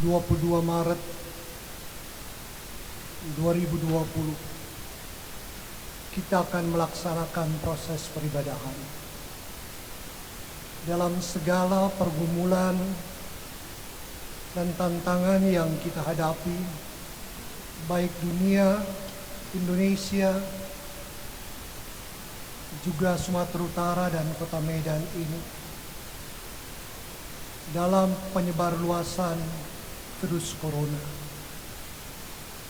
22 Maret 2020 kita akan melaksanakan proses peribadahan. Dalam segala pergumulan dan tantangan yang kita hadapi, baik dunia, Indonesia, juga Sumatera Utara dan Kota Medan ini, dalam penyebarluasan virus corona,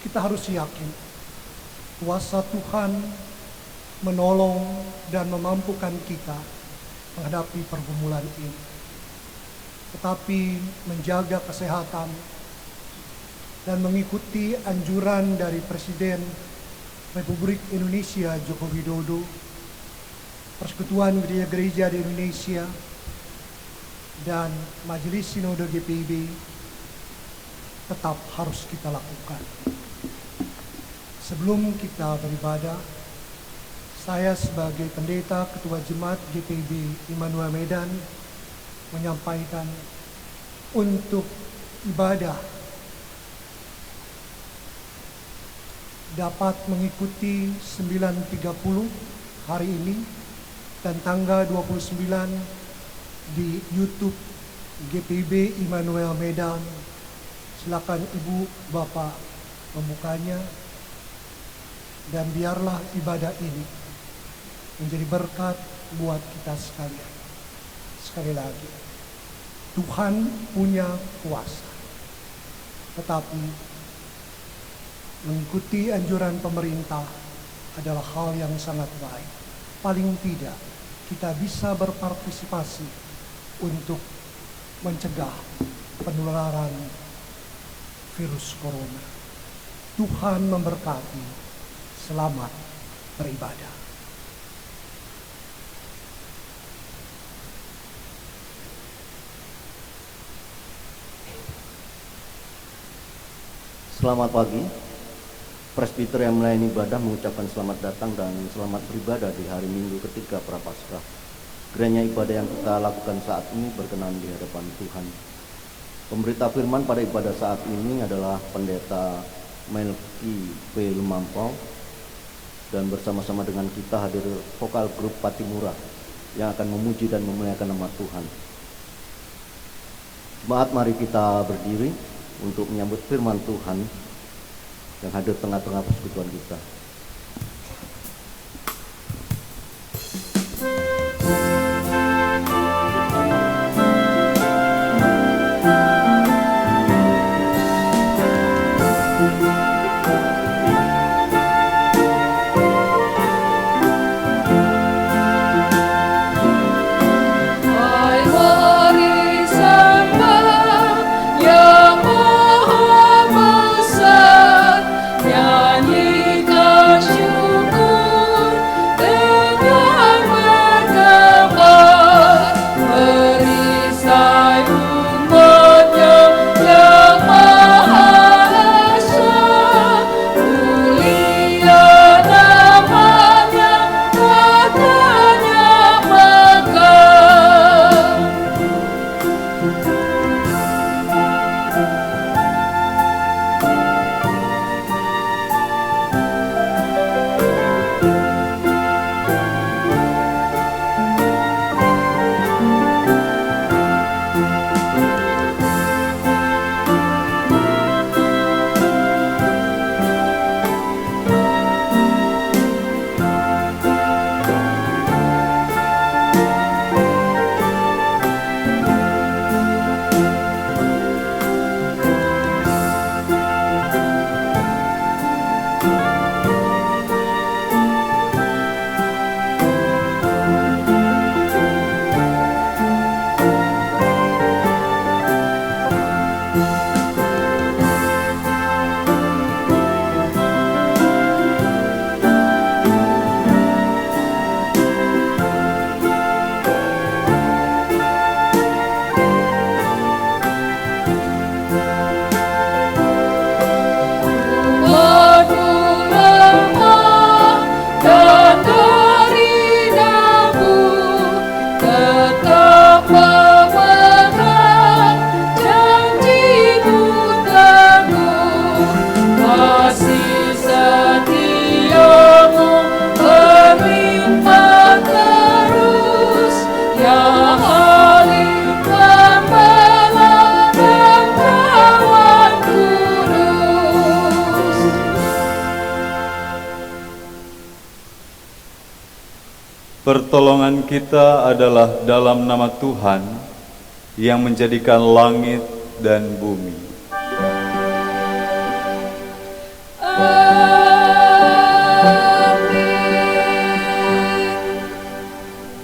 kita harus yakin kuasa Tuhan menolong dan memampukan kita menghadapi pergumulan ini. Tetapi menjaga kesehatan dan mengikuti anjuran dari Presiden Republik Indonesia Joko Widodo, Persekutuan Gereja-Gereja di Indonesia, dan Majelis Sinode GPIB tetap harus kita lakukan. Sebelum kita beribadah, saya sebagai pendeta Ketua Jemaat GPIB Immanuel Medan menyampaikan untuk ibadah dapat mengikuti 9.30 hari ini dan tanggal 29 di YouTube GPIB Immanuel Medan. Silakan Ibu Bapak membukanya, dan biarlah ibadah ini menjadi berkat buat kita sekalian. Sekali lagi, Tuhan punya kuasa, tetapi mengikuti anjuran pemerintah adalah hal yang sangat baik. Paling tidak kita bisa berpartisipasi untuk mencegah penularan virus corona. Tuhan memberkati. Selamat beribadah. Selamat pagi. Presbiter yang melayani ibadah mengucapkan selamat datang dan selamat beribadah di hari Minggu ketiga Prapaskah. Kiranya ibadah yang kita lakukan saat ini berkenan di hadapan Tuhan. Pemberita firman pada ibadah saat ini adalah Pendeta Melki P. Lumampau, dan bersama-sama dengan kita hadir vokal grup Patimura yang akan memuji dan memuliakan nama Tuhan. Jemaat, mari kita berdiri untuk menyambut firman Tuhan yang hadir tengah-tengah persekutuan kita. Yang Maha Besar, nyanyikan Pertolongan kita adalah dalam nama Tuhan yang menjadikan langit dan bumi.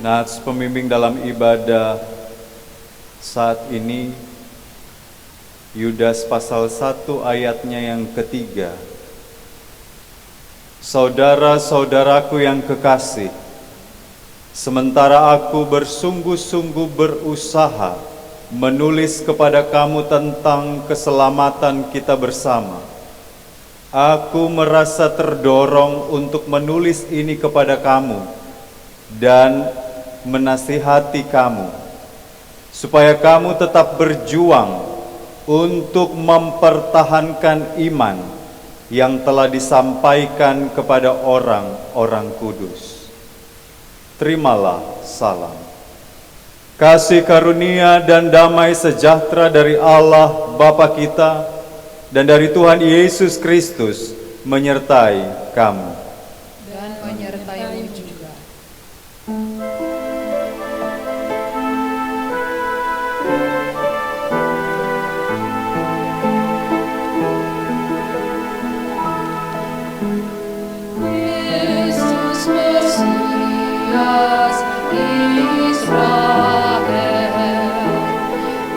Nats pembimbing dalam ibadah saat ini, Yudas pasal 1 ayatnya yang ketiga. Saudara-saudaraku yang kekasih, sementara aku bersungguh-sungguh berusaha menulis kepada kamu tentang keselamatan kita bersama, aku merasa terdorong untuk menulis ini kepada kamu dan menasihati kamu, supaya kamu tetap berjuang untuk mempertahankan iman yang telah disampaikan kepada orang-orang kudus. Terimalah salam. Kasih karunia dan damai sejahtera dari Allah Bapa kita dan dari Tuhan Yesus Kristus menyertai kamu. Dan menyertai juga. Yesus Mesias Israel,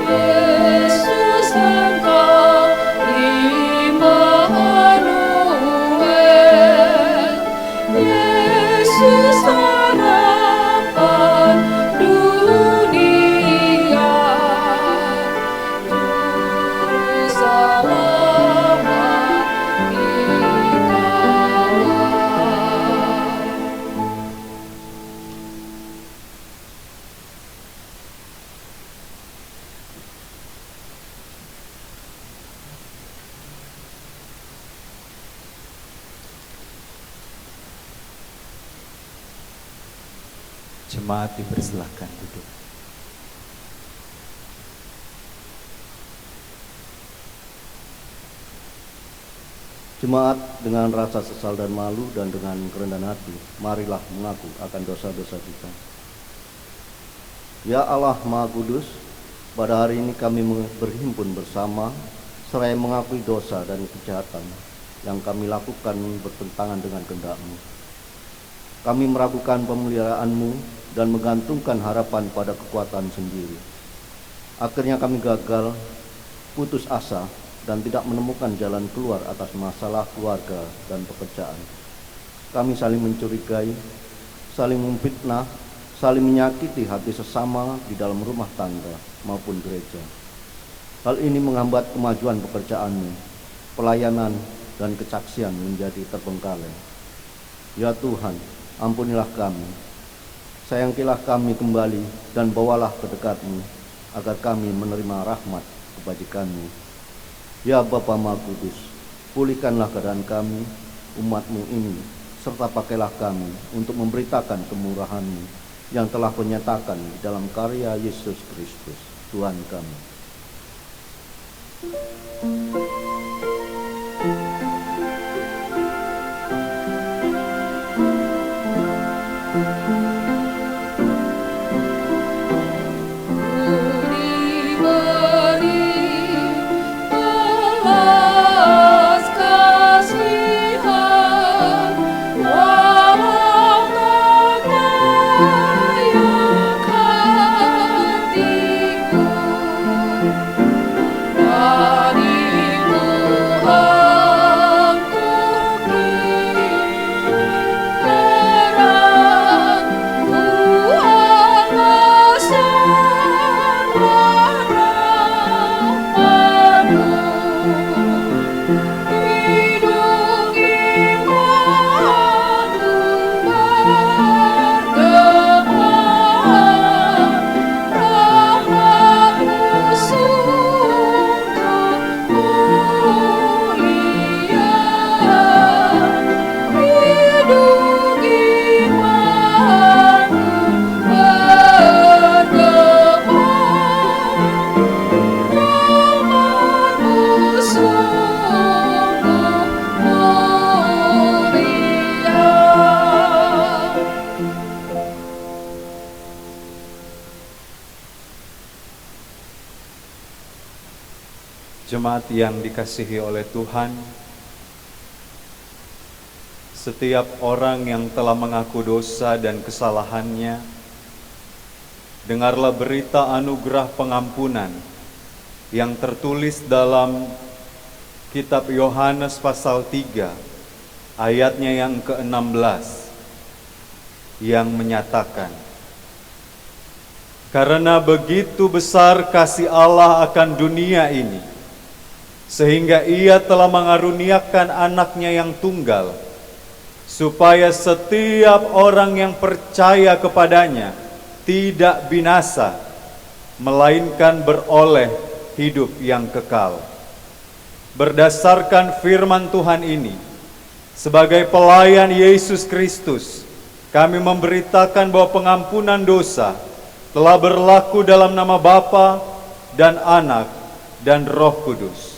Yesus Engkau Immanuel, Yesus harapan dunia, Juru selamat Jemaat dipersilahkan duduk. Jemaat dengan rasa sesal dan malu dan dengan kerendahan hati, marilah mengaku akan dosa-dosa kita. Ya Allah Maha Kudus, pada hari ini kami berhimpun bersama, seraya mengakui dosa dan kejahatan yang kami lakukan bertentangan dengan kehendak-Mu. Kami meragukan pemeliharaan-Mu dan menggantungkan harapan pada kekuatan sendiri. Akhirnya kami gagal, putus asa, dan tidak menemukan jalan keluar atas masalah keluarga dan pekerjaan. Kami saling mencurigai, saling memfitnah, saling menyakiti hati sesama di dalam rumah tangga maupun gereja. Hal ini menghambat kemajuan pekerjaan-Mu, pelayanan, dan kesaksian menjadi terbengkalai. Ya Tuhan, ampunilah kami. Sayangilah kami kembali dan bawalah ke dekat-Mu, agar kami menerima rahmat kebajikan-Mu. Ya Bapa Maha Kudus, pulihkanlah keadaan kami, umat-Mu ini, serta pakailah kami untuk memberitakan kemurahan-Mu yang telah Kau nyatakan di dalam karya Yesus Kristus, Tuhan kami. Dari Jemaat yang dikasihi oleh Tuhan, setiap orang yang telah mengaku dosa dan kesalahannya, dengarlah berita anugerah pengampunan yang tertulis dalam kitab Yohanes pasal 3, ayatnya yang ke-16, yang menyatakan, "Karena begitu besar kasih Allah akan dunia ini, sehingga Ia telah mengaruniakan anaknya yang tunggal, supaya setiap orang yang percaya kepadanya tidak binasa, melainkan beroleh hidup yang kekal." Berdasarkan firman Tuhan ini, sebagai pelayan Yesus Kristus, kami memberitakan bahwa pengampunan dosa telah berlaku dalam nama Bapa dan Anak dan Roh Kudus.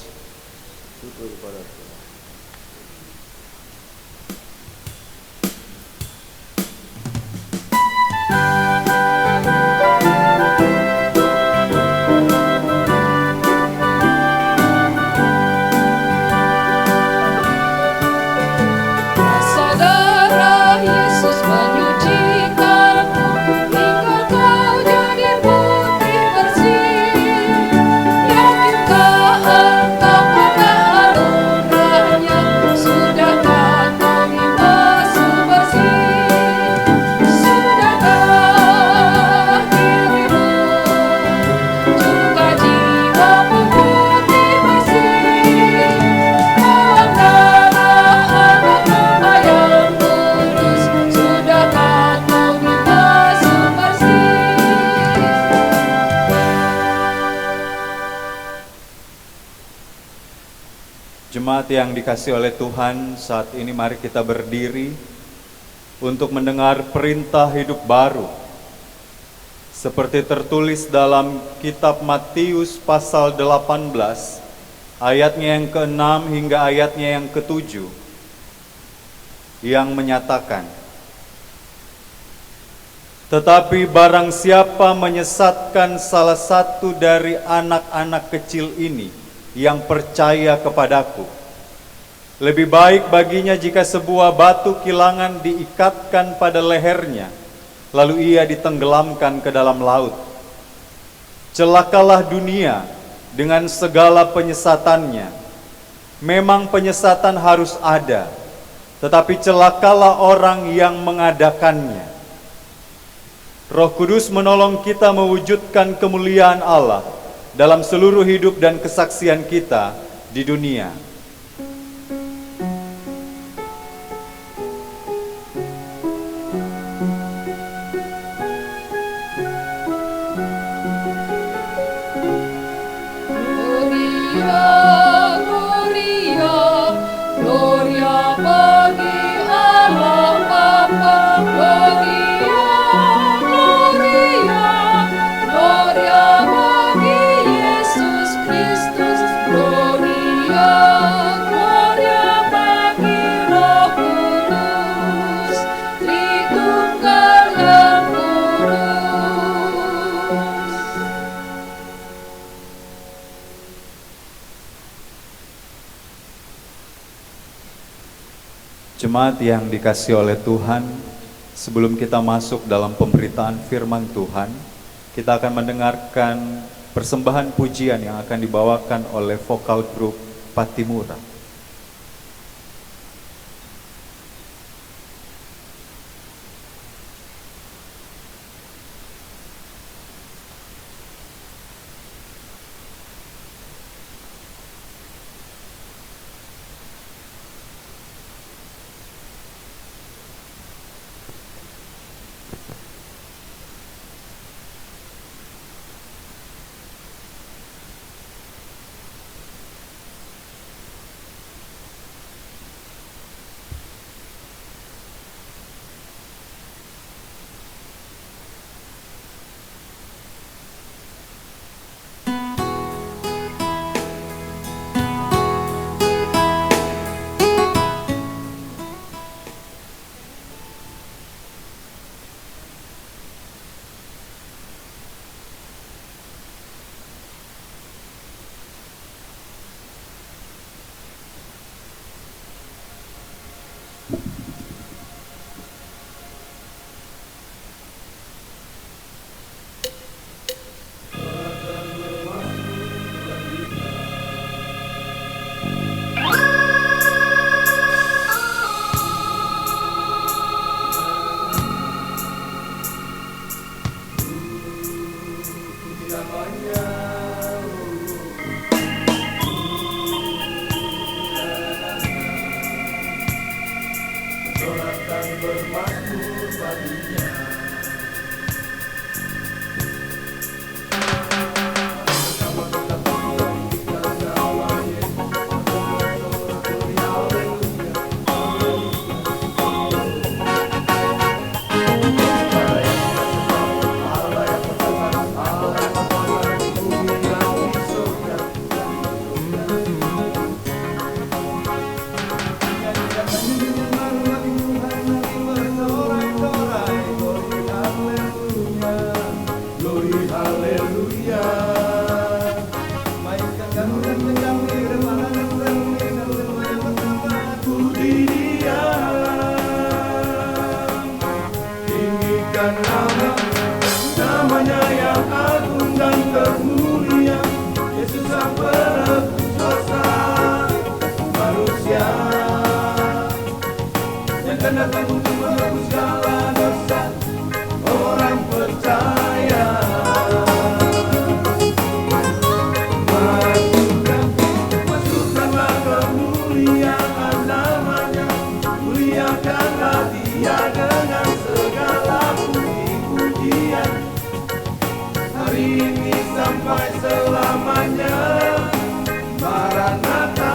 Saudara Yesus menyucikanmu hingga kau jadi putih bersih. Yakinkah engkau pada anugerahnya? Sudahkah kau dibasuh bersih? Sudahkah dirimu juga jiwamu putih bersih? Dalam darah anak domba yang kudus, sudahkah kau dibasuh bersih? Jemaat yang dikasihi oleh Tuhan, saat ini mari kita berdiri untuk mendengar perintah hidup baru. Seperti tertulis dalam kitab Matius pasal 18, ayatnya yang ke-6 hingga ayatnya yang ke-7, yang menyatakan, "Tetapi barang siapa menyesatkan salah satu dari anak-anak kecil ini yang percaya kepadaku, lebih baik baginya jika sebuah batu kilangan diikatkan pada lehernya, lalu ia ditenggelamkan ke dalam laut. Celakalah dunia dengan segala penyesatannya. Memang penyesatan harus ada, tetapi celakalah orang yang mengadakannya." Roh Kudus menolong kita mewujudkan kemuliaan Allah dalam seluruh hidup dan kesaksian kita di dunia. Gloria, Gloria, Gloria bagi Allah Bapa. Gloria, Gloria, Gloria bagi Yesus Kristus. Gloria, Gloria bagi Roh Kudus, Tritunggal yang kudus. Jemaat yang dikasihi oleh Tuhan, sebelum kita masuk dalam pemberitaan firman Tuhan, kita akan mendengarkan persembahan pujian yang akan dibawakan oleh vokal grup Patimura. datang untuk menebus segala dosa orang percaya. Masukkanlah kemuliaan namanya, muliakanlah dia dengan segala puji-pujian, hari ini sampai selamanya. Maranatha.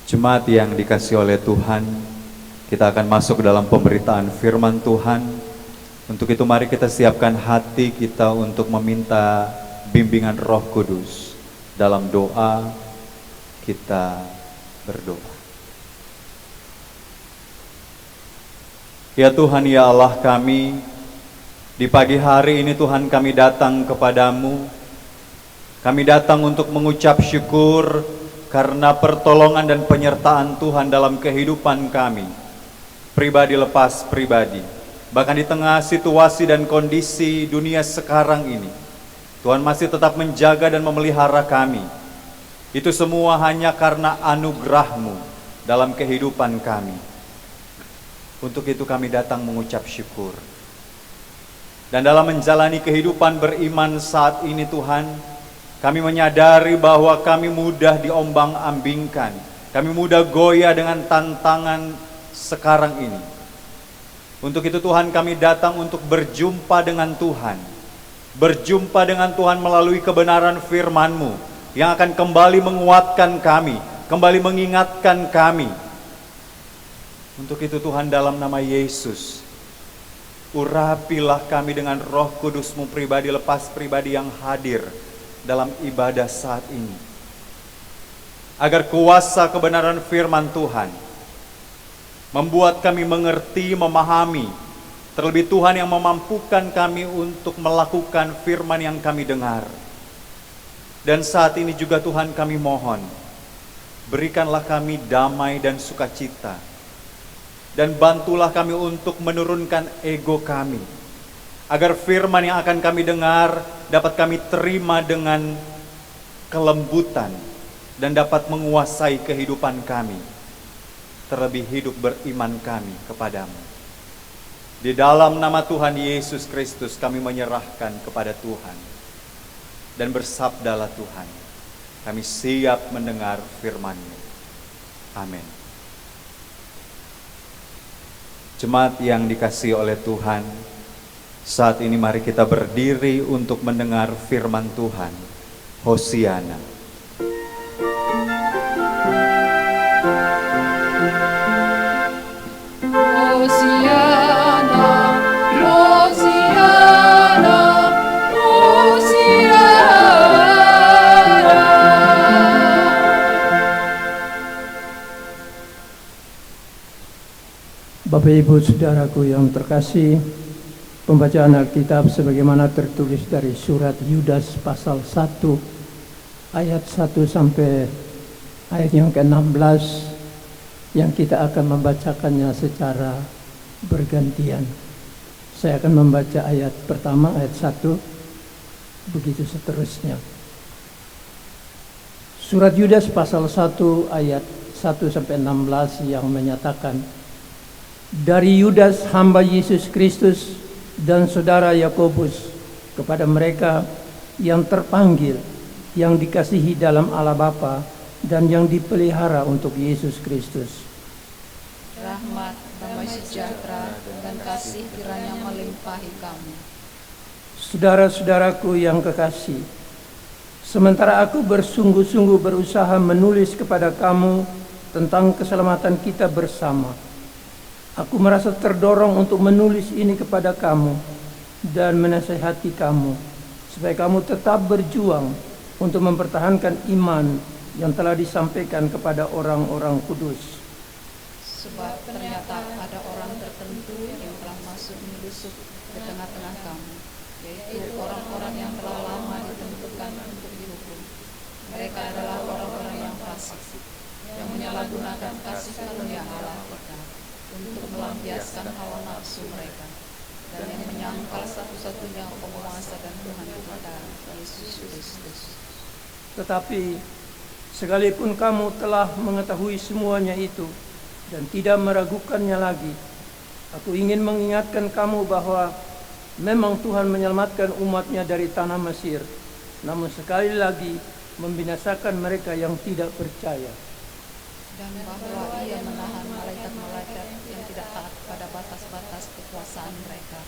Jemaat yang dikasihi oleh Tuhan, kita akan masuk ke dalam pemberitaan firman Tuhan. Untuk itu mari kita siapkan hati kita untuk meminta bimbingan Roh Kudus. Dalam doa kita berdoa. Ya Tuhan, ya Allah kami, di pagi hari ini Tuhan kami datang kepadamu. Kami datang untuk mengucap syukur karena pertolongan dan penyertaan Tuhan dalam kehidupan kami, pribadi lepas pribadi. Bahkan di tengah situasi dan kondisi dunia sekarang ini, Tuhan masih tetap menjaga dan memelihara kami. Itu semua hanya karena anugerah-Mu dalam kehidupan kami. Untuk itu kami datang mengucap syukur. Dan dalam menjalani kehidupan beriman saat ini Tuhan, kami menyadari bahwa kami mudah diombang-ambingkan. Kami mudah goyah dengan tantangan sekarang ini. Untuk itu Tuhan kami datang untuk berjumpa dengan Tuhan. Berjumpa dengan Tuhan melalui kebenaran firman-Mu yang akan kembali menguatkan kami, kembali mengingatkan kami. Untuk itu Tuhan dalam nama Yesus, urapilah kami dengan Roh Kudus-Mu pribadi lepas pribadi yang hadir dalam ibadah saat ini, agar kuasa kebenaran firman Tuhan membuat kami mengerti, memahami. Terlebih Tuhan yang memampukan kami untuk melakukan firman yang kami dengar. Dan saat ini juga Tuhan kami mohon, berikanlah kami damai dan sukacita. Dan bantulah kami untuk menurunkan ego kami, agar firman yang akan kami dengar dapat kami terima dengan kelembutan dan dapat menguasai kehidupan kami, terlebih hidup beriman kami kepadamu. Di dalam nama Tuhan Yesus Kristus kami menyerahkan kepada Tuhan. Dan bersabdalah Tuhan, kami siap mendengar firman-Mu. Amin. Jemaat yang dikasihi oleh Tuhan, saat ini mari kita berdiri untuk mendengar firman Tuhan. Hosiana. Hosiana, Hosiana, Hosiana. Bapak Ibu Saudaraku yang terkasih, pembacaan Alkitab sebagaimana tertulis dari surat Yudas pasal 1 ayat 1 sampai ayat yang ke-16 yang kita akan membacakannya secara bergantian. Saya akan membaca ayat pertama, ayat 1, begitu seterusnya. Surat Yudas pasal 1 ayat 1 sampai 16 yang menyatakan, dari Yudas hamba Yesus Kristus dan saudara Yakobus, kepada mereka yang terpanggil, yang dikasihi dalam Allah Bapa dan yang dipelihara untuk Yesus Kristus. Rahmat, damai sejahtera, dan kasih kiranya melimpahi kamu. Saudara-saudaraku yang kekasih, sementara aku bersungguh-sungguh berusaha menulis kepada kamu tentang keselamatan kita bersama, aku merasa terdorong untuk menulis ini kepada kamu dan menasihati kamu, supaya kamu tetap berjuang untuk mempertahankan iman yang telah disampaikan kepada orang-orang kudus. Sebab ternyata ada orang tertentu yang telah masuk menyusup ke tengah-tengah kamu, yaitu orang-orang yang telah lama ditentukan untuk dihukum. Mereka adalah orang-orang yang fasik, yang menyalahgunakan kasih karunia Allah kita untuk melampiaskan hawa nafsu mereka, dan yang menyangkal satu-satunya penguasa dan Tuhan kita, Yesus Kristus. Tetapi sekalipun kamu telah mengetahui semuanya itu dan tidak meragukannya lagi, aku ingin mengingatkan kamu bahwa memang Tuhan menyelamatkan umatnya dari tanah Mesir, namun sekali lagi membinasakan mereka yang tidak percaya. Dan bahwa ia menahan malaikat-malaikat yang tidak taat pada batas-batas kekuasaan mereka,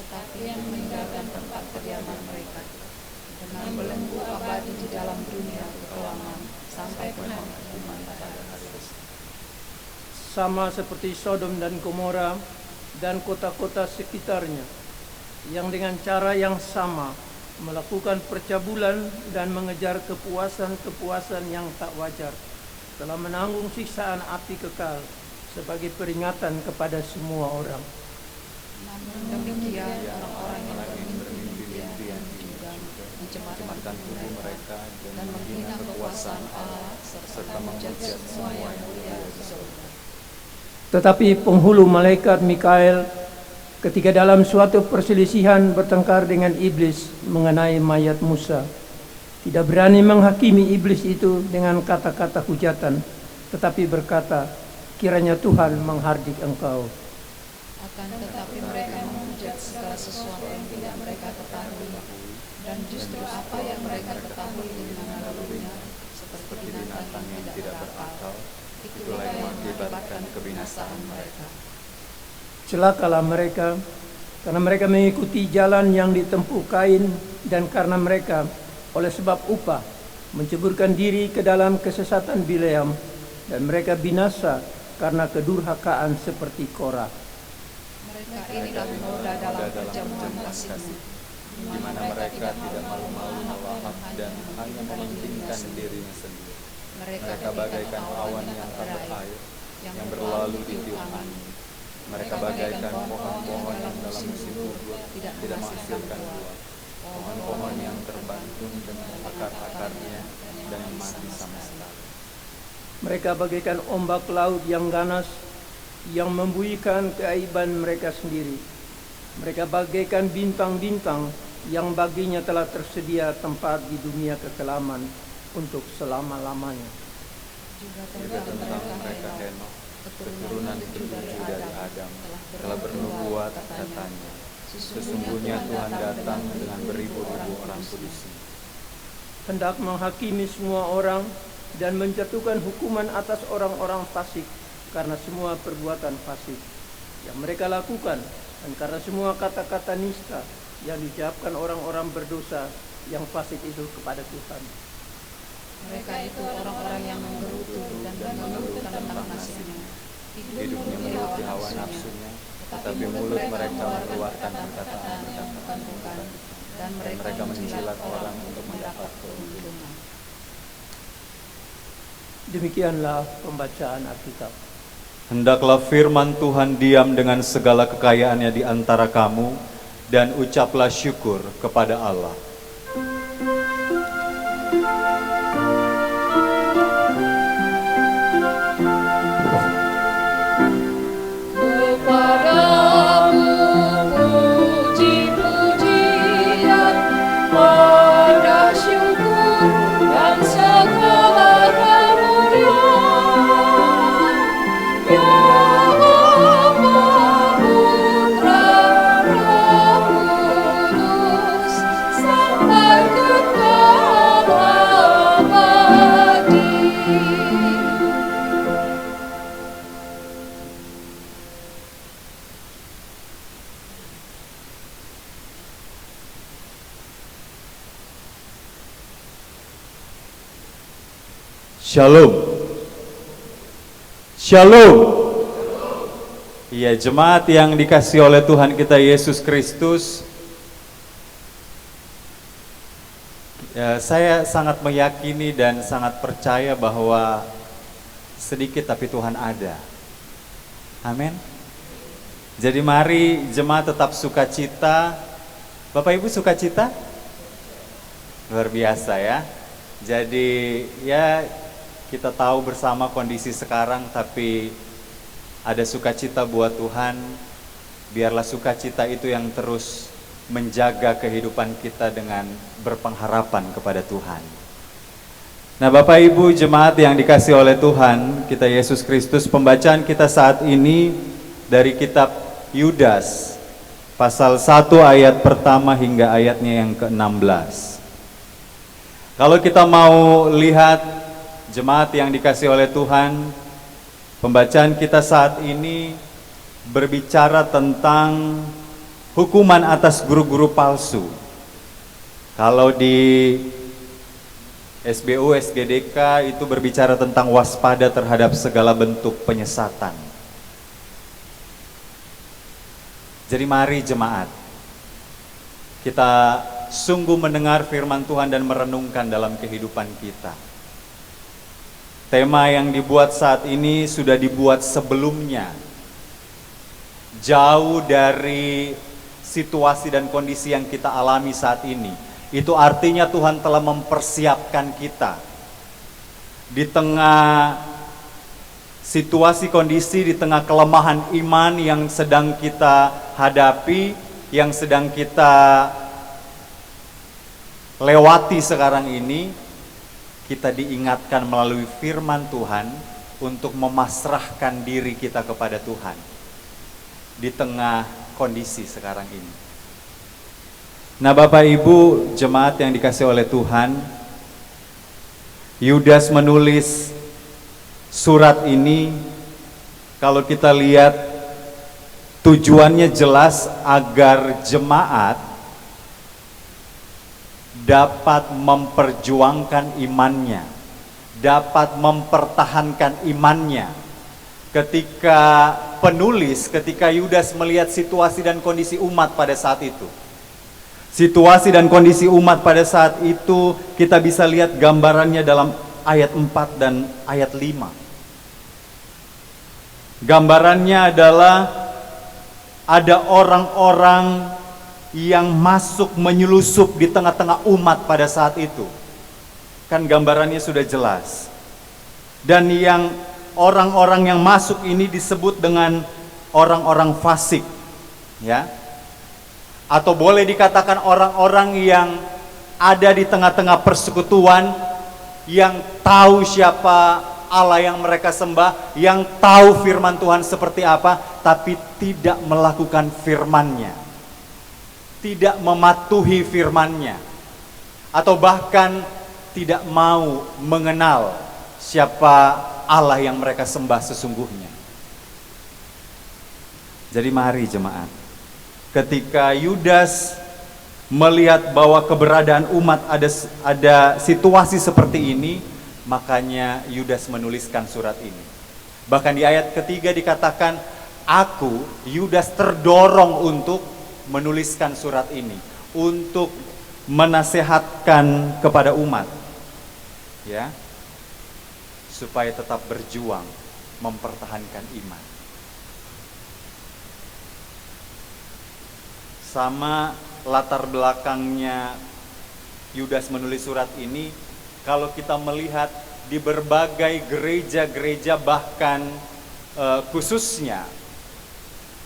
tetapi yang meninggalkan tempat kediaman mereka, dengan belenggu abadi di dalam dunia kekelaman sampai penghukuman pada hari Kristus. Sama seperti Sodom dan Gomora dan kota-kota sekitarnya, yang dengan cara yang sama melakukan percabulan dan mengejar kepuasan-kepuasan yang tak wajar, telah menanggung siksaan api kekal sebagai peringatan kepada semua orang. Namun demikian orang-orang yang bermimpi-mimpian juga mencemarkan tubuh mereka dan menghina kekuasaan Allah serta menghujat semua yang mulia di surga. Tetapi penghulu malaikat Mikael ketika dalam suatu perselisihan bertengkar dengan iblis mengenai mayat Musa, tidak berani menghakimi iblis itu dengan kata-kata hujatan, tetapi berkata, kiranya Tuhan menghardik engkau. Akan tetapi mereka menghujat segala sesuatu yang tidak mereka ketahui, dan justru apa yang mereka ketahui dengan lalunya, seperti binatang yang tidak berakal, itulah yang mengakibatkan kebinasaan mereka. Celakalah mereka, karena mereka mengikuti jalan yang ditempuh Kain, dan karena mereka oleh sebab upah menceburkan diri ke dalam kesesatan Bileam, dan mereka binasa karena kedurhakaan seperti Korah. Mereka inilah noda dalam perjamuan kasihmu, di mana mereka tidak malu-malu melahap dan hanya mementingkan dirinya sendiri. Mereka bagaikan awan yang tak berair, yang berlalu di tiup angin. Mereka bagaikan pohon-pohon yang dalam musim gugur tidak menghasilkan buah, pohon-pohon yang terbantung dengan akar-akarnya dan mati sama sekali. Mereka bagaikan ombak laut yang ganas, yang membuikan keaiban mereka sendiri. Mereka bagaikan bintang-bintang yang baginya telah tersedia tempat di dunia kekelaman untuk selama-lamanya. Juga tentang mereka Henokh, keturunan ketujuh dari Adam, telah bernubuat katanya, sesungguhnya Tuhan datang dengan beribu-ribu orang kudusnya, Hendak menghakimi semua orang dan menjatuhkan hukuman atas orang-orang fasik karena semua perbuatan fasik yang mereka lakukan, dan karena semua kata-kata nista yang diucapkan orang-orang berdosa yang fasik itu kepada Tuhan. Mereka itu orang-orang yang menggerutu dan mengeluhkan tentang nasibnya. hidupnya menuruti hawa nafsunya, tetapi mulut mereka mengeluarkan perkataan yang bukan, dan mereka mencilat orang untuk mendapat keuntungan. Demikianlah pembacaan Alkitab. Hendaklah firman Tuhan diam dengan segala kekayaannya di antara kamu, dan ucaplah syukur kepada Allah. Shalom. Shalom. Iya, jemaat yang dikasihi oleh Tuhan kita Yesus Kristus, ya, saya sangat meyakini dan sangat percaya bahwa sedikit tapi Tuhan ada. Amin. Jadi mari jemaat tetap sukacita. Bapak Ibu sukacita? Luar biasa ya. Jadi ya, kita tahu bersama kondisi sekarang, tapi ada sukacita buat Tuhan. Biarlah sukacita itu yang terus menjaga kehidupan kita dengan berpengharapan kepada Tuhan. Nah, Bapak Ibu jemaat yang dikasihi oleh Tuhan kita Yesus Kristus, pembacaan kita saat ini dari kitab Yudas pasal 1 ayat pertama hingga ayatnya yang ke-16. Kalau kita mau lihat jemaat yang dikasihi oleh Tuhan, pembacaan kita saat ini berbicara tentang hukuman atas guru-guru palsu. Kalau di SBU, SGDK itu berbicara tentang waspada terhadap segala bentuk penyesatan. Jadi mari jemaat, kita sungguh mendengar firman Tuhan dan merenungkan dalam kehidupan kita. Tema yang dibuat saat ini sudah dibuat sebelumnya, jauh dari situasi dan kondisi yang kita alami saat ini. Itu artinya Tuhan telah mempersiapkan kita di tengah situasi kondisi, di tengah kelemahan iman yang sedang kita hadapi, yang sedang kita lewati sekarang ini. Kita diingatkan melalui firman Tuhan untuk memasrahkan diri kita kepada Tuhan di tengah kondisi sekarang ini. Nah, Bapak Ibu jemaat yang dikasihi oleh Tuhan, Yudas menulis surat ini, kalau kita lihat tujuannya jelas agar jemaat dapat memperjuangkan imannya, dapat mempertahankan imannya. Ketika Yudas melihat situasi dan kondisi umat pada saat itu. Situasi dan kondisi umat pada saat itu kita bisa lihat gambarannya dalam ayat 4 dan ayat 5. Gambarannya adalah ada orang-orang yang masuk menyelusup di tengah-tengah umat pada saat itu. Kan gambarannya sudah jelas. Dan yang orang-orang yang masuk ini disebut dengan orang-orang fasik, ya. Atau boleh dikatakan orang-orang yang ada di tengah-tengah persekutuan, yang tahu siapa Allah yang mereka sembah, yang tahu firman Tuhan seperti apa, tapi tidak melakukan firman-Nya, tidak mematuhi firman-Nya, atau bahkan tidak mau mengenal siapa Allah yang mereka sembah sesungguhnya. Jadi mari jemaat, ketika Yudas melihat bahwa keberadaan umat ada situasi seperti ini, makanya Yudas menuliskan surat ini. Bahkan di ayat ketiga dikatakan, aku, Yudas, terdorong untuk menuliskan surat ini, untuk menasehatkan kepada umat, ya, supaya tetap berjuang mempertahankan iman. Sama latar belakangnya Yudas menulis surat ini, kalau kita melihat di berbagai gereja-gereja, bahkan khususnya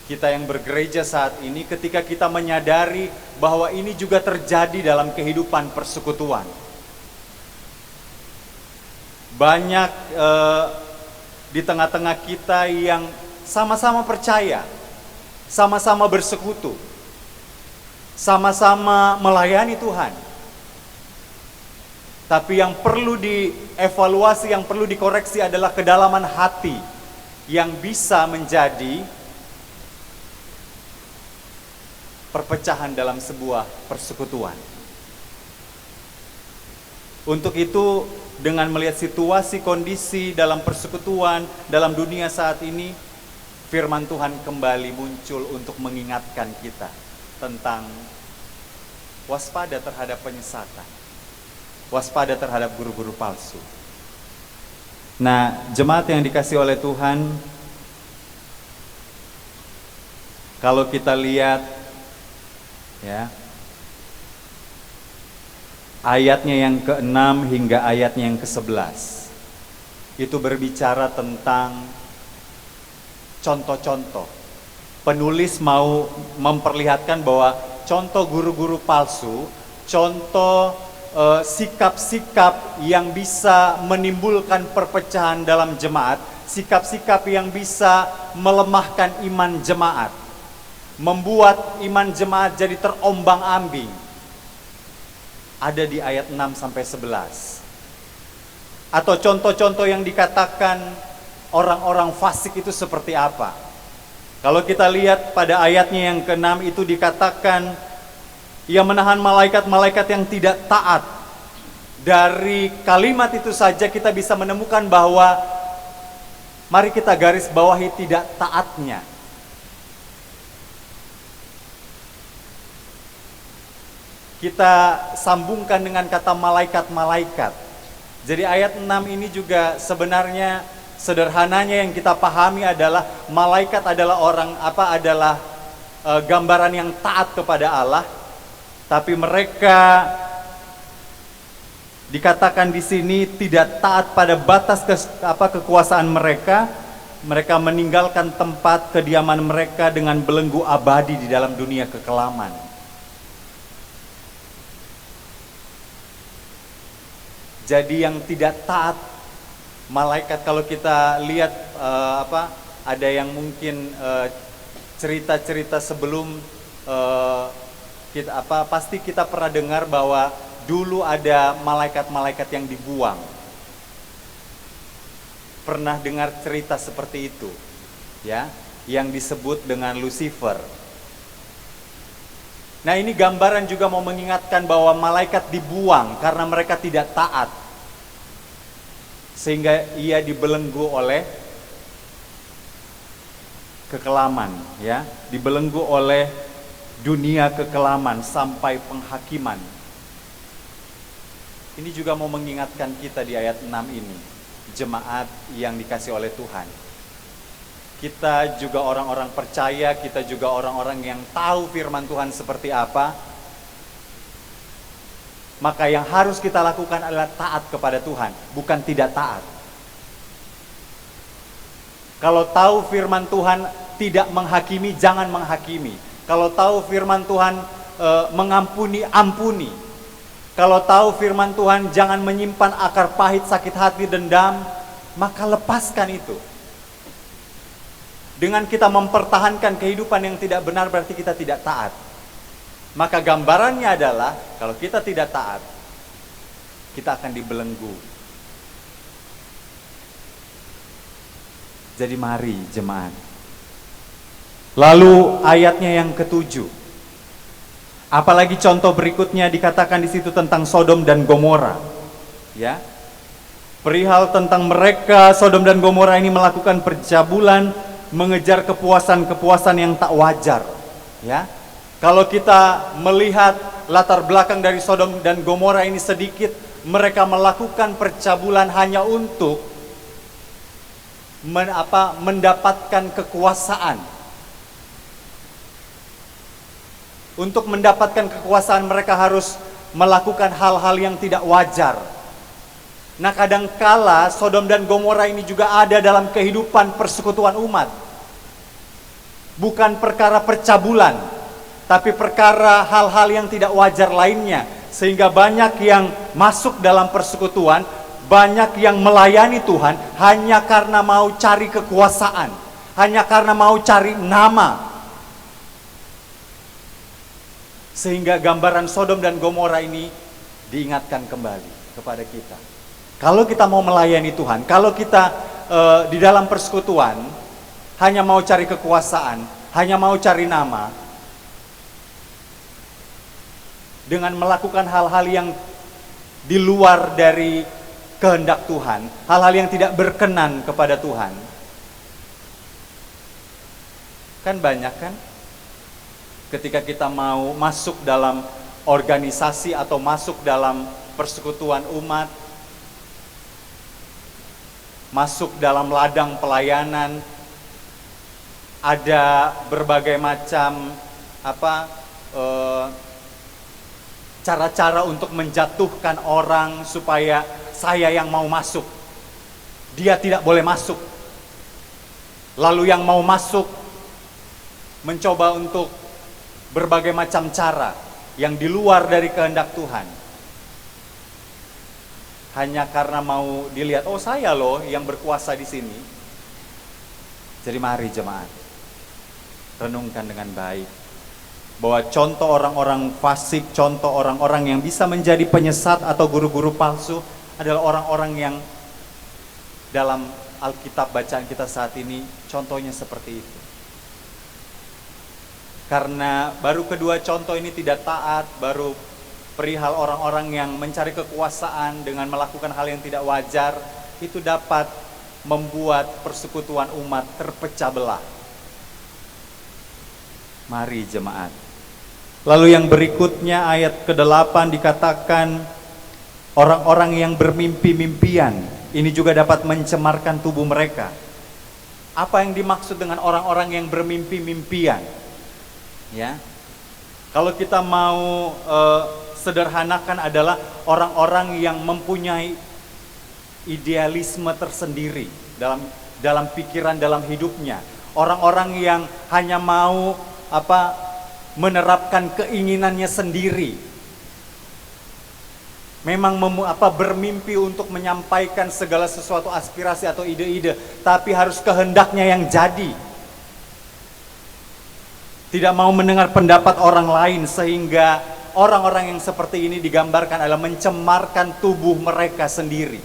kita yang bergereja saat ini, ketika kita menyadari bahwa ini juga terjadi dalam kehidupan persekutuan. Banyak di tengah-tengah kita yang sama-sama percaya, sama-sama bersekutu, sama-sama melayani Tuhan. Tapi yang perlu dievaluasi, yang perlu dikoreksi adalah kedalaman hati yang bisa menjadi perpecahan dalam sebuah persekutuan. Untuk itu, dengan melihat situasi kondisi dalam persekutuan, dalam dunia saat ini, firman Tuhan kembali muncul untuk mengingatkan kita tentang waspada terhadap penyesatan, waspada terhadap guru-guru palsu. Nah, jemaat yang dikasihi oleh Tuhan, kalau kita lihat, ya, ayatnya yang ke-6 hingga ayatnya yang ke-11, itu berbicara tentang contoh-contoh. Penulis mau memperlihatkan bahwa contoh guru-guru palsu, contoh sikap-sikap yang bisa menimbulkan perpecahan dalam jemaat, sikap-sikap yang bisa melemahkan iman jemaat, membuat iman jemaat jadi terombang-ambing, ada di ayat 6-11. Atau contoh-contoh yang dikatakan orang-orang fasik itu seperti apa? Kalau kita lihat pada ayatnya yang ke-6 itu dikatakan, ia menahan malaikat-malaikat yang tidak taat. Dari kalimat itu saja kita bisa menemukan bahwa mari kita garis bawahi tidak taatnya. Kita sambungkan dengan kata malaikat-malaikat. Jadi ayat 6 ini juga sebenarnya sederhananya yang kita pahami adalah malaikat adalah adalah gambaran yang taat kepada Allah. Tapi mereka dikatakan di sini tidak taat pada batas kekuasaan mereka. Mereka meninggalkan tempat kediaman mereka dengan belenggu abadi di dalam dunia kekelaman. Jadi yang tidak taat malaikat, kalau kita lihat ada yang mungkin cerita-cerita sebelum pasti kita pernah dengar bahwa dulu ada malaikat-malaikat yang dibuang. Pernah dengar cerita seperti itu, ya, yang disebut dengan Lucifer. Nah, ini gambaran juga mau mengingatkan bahwa malaikat dibuang karena mereka tidak taat, sehingga ia dibelenggu oleh kekelaman, ya, dibelenggu oleh dunia kekelaman sampai penghakiman. Ini juga mau mengingatkan kita di ayat 6 ini, jemaat yang dikasihi oleh Tuhan. kita juga orang-orang percaya, kita juga orang-orang yang tahu firman Tuhan seperti apa. Maka yang harus kita lakukan adalah taat kepada Tuhan, bukan tidak taat. Kalau tahu firman Tuhan tidak menghakimi, jangan menghakimi. Kalau tahu firman Tuhan mengampuni, ampuni. Kalau tahu firman Tuhan jangan menyimpan akar pahit, sakit hati, dendam, maka lepaskan itu. Dengan kita mempertahankan kehidupan yang tidak benar berarti kita tidak taat. Maka gambarannya adalah kalau kita tidak taat, kita akan dibelenggu. Jadi mari jemaat. Lalu ayatnya yang ke-7. Apalagi contoh berikutnya dikatakan di situ tentang Sodom dan Gomora. Ya. Perihal tentang mereka Sodom dan Gomora ini melakukan percabulan, mengejar kepuasan-kepuasan yang tak wajar. Ya. Kalau kita melihat latar belakang dari Sodom dan Gomora ini sedikit, mereka melakukan percabulan hanya untuk mendapatkan kekuasaan. Untuk mendapatkan kekuasaan mereka harus melakukan hal-hal yang tidak wajar. Nah, kadangkala Sodom dan Gomora ini juga ada dalam kehidupan persekutuan umat. Bukan perkara percabulan, tapi perkara hal-hal yang tidak wajar lainnya. Sehingga banyak yang masuk dalam persekutuan, banyak yang melayani Tuhan hanya karena mau cari kekuasaan, hanya karena mau cari nama. Sehingga gambaran Sodom dan Gomora ini diingatkan kembali kepada kita. Kalau kita mau melayani Tuhan, kalau kita di dalam persekutuan hanya mau cari kekuasaan, hanya mau cari nama, dengan melakukan hal-hal yang di luar dari kehendak Tuhan, hal-hal yang tidak berkenan kepada Tuhan. Kan banyak kan? Ketika kita mau masuk dalam organisasi atau masuk dalam persekutuan umat, masuk dalam ladang pelayanan, ada berbagai macam cara-cara untuk menjatuhkan orang supaya saya yang mau masuk, dia tidak boleh masuk. Lalu yang mau masuk mencoba untuk berbagai macam cara yang di luar dari kehendak Tuhan. Hanya karena mau dilihat, oh saya loh yang berkuasa di sini. Jadi mari jemaat, renungkan dengan baik bahwa contoh orang-orang fasik, contoh orang-orang yang bisa menjadi penyesat atau guru-guru palsu adalah orang-orang yang dalam Alkitab bacaan kita saat ini contohnya seperti itu. Karena baru kedua contoh ini tidak taat, baru perihal orang-orang yang mencari kekuasaan dengan melakukan hal yang tidak wajar, itu dapat membuat persekutuan umat terpecah belah. Mari jemaat. Lalu yang berikutnya ayat ke-8 dikatakan orang-orang yang bermimpi-mimpian ini juga dapat mencemarkan tubuh mereka. Apa yang dimaksud dengan orang-orang yang bermimpi-mimpian? Ya, kalau kita mau sederhanakan adalah orang-orang yang mempunyai idealisme tersendiri dalam pikiran, dalam hidupnya. Orang-orang yang hanya mau menerapkan keinginannya sendiri. Memang bermimpi untuk menyampaikan segala sesuatu aspirasi atau ide-ide, tapi harus kehendaknya yang jadi. Tidak mau mendengar pendapat orang lain, sehingga orang-orang yang seperti ini digambarkan adalah mencemarkan tubuh mereka sendiri.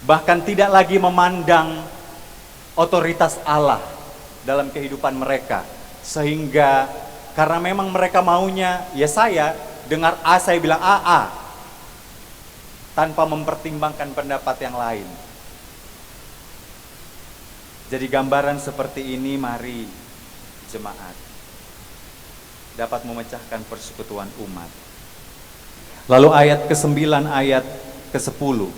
Bahkan tidak lagi memandang otoritas Allah dalam kehidupan mereka. Sehingga karena memang mereka maunya, ya saya dengar A, saya bilang A, tanpa mempertimbangkan pendapat yang lain. Jadi gambaran seperti ini mari jemaat dapat memecahkan persekutuan umat. Lalu ayat ke-9, ayat ke-10.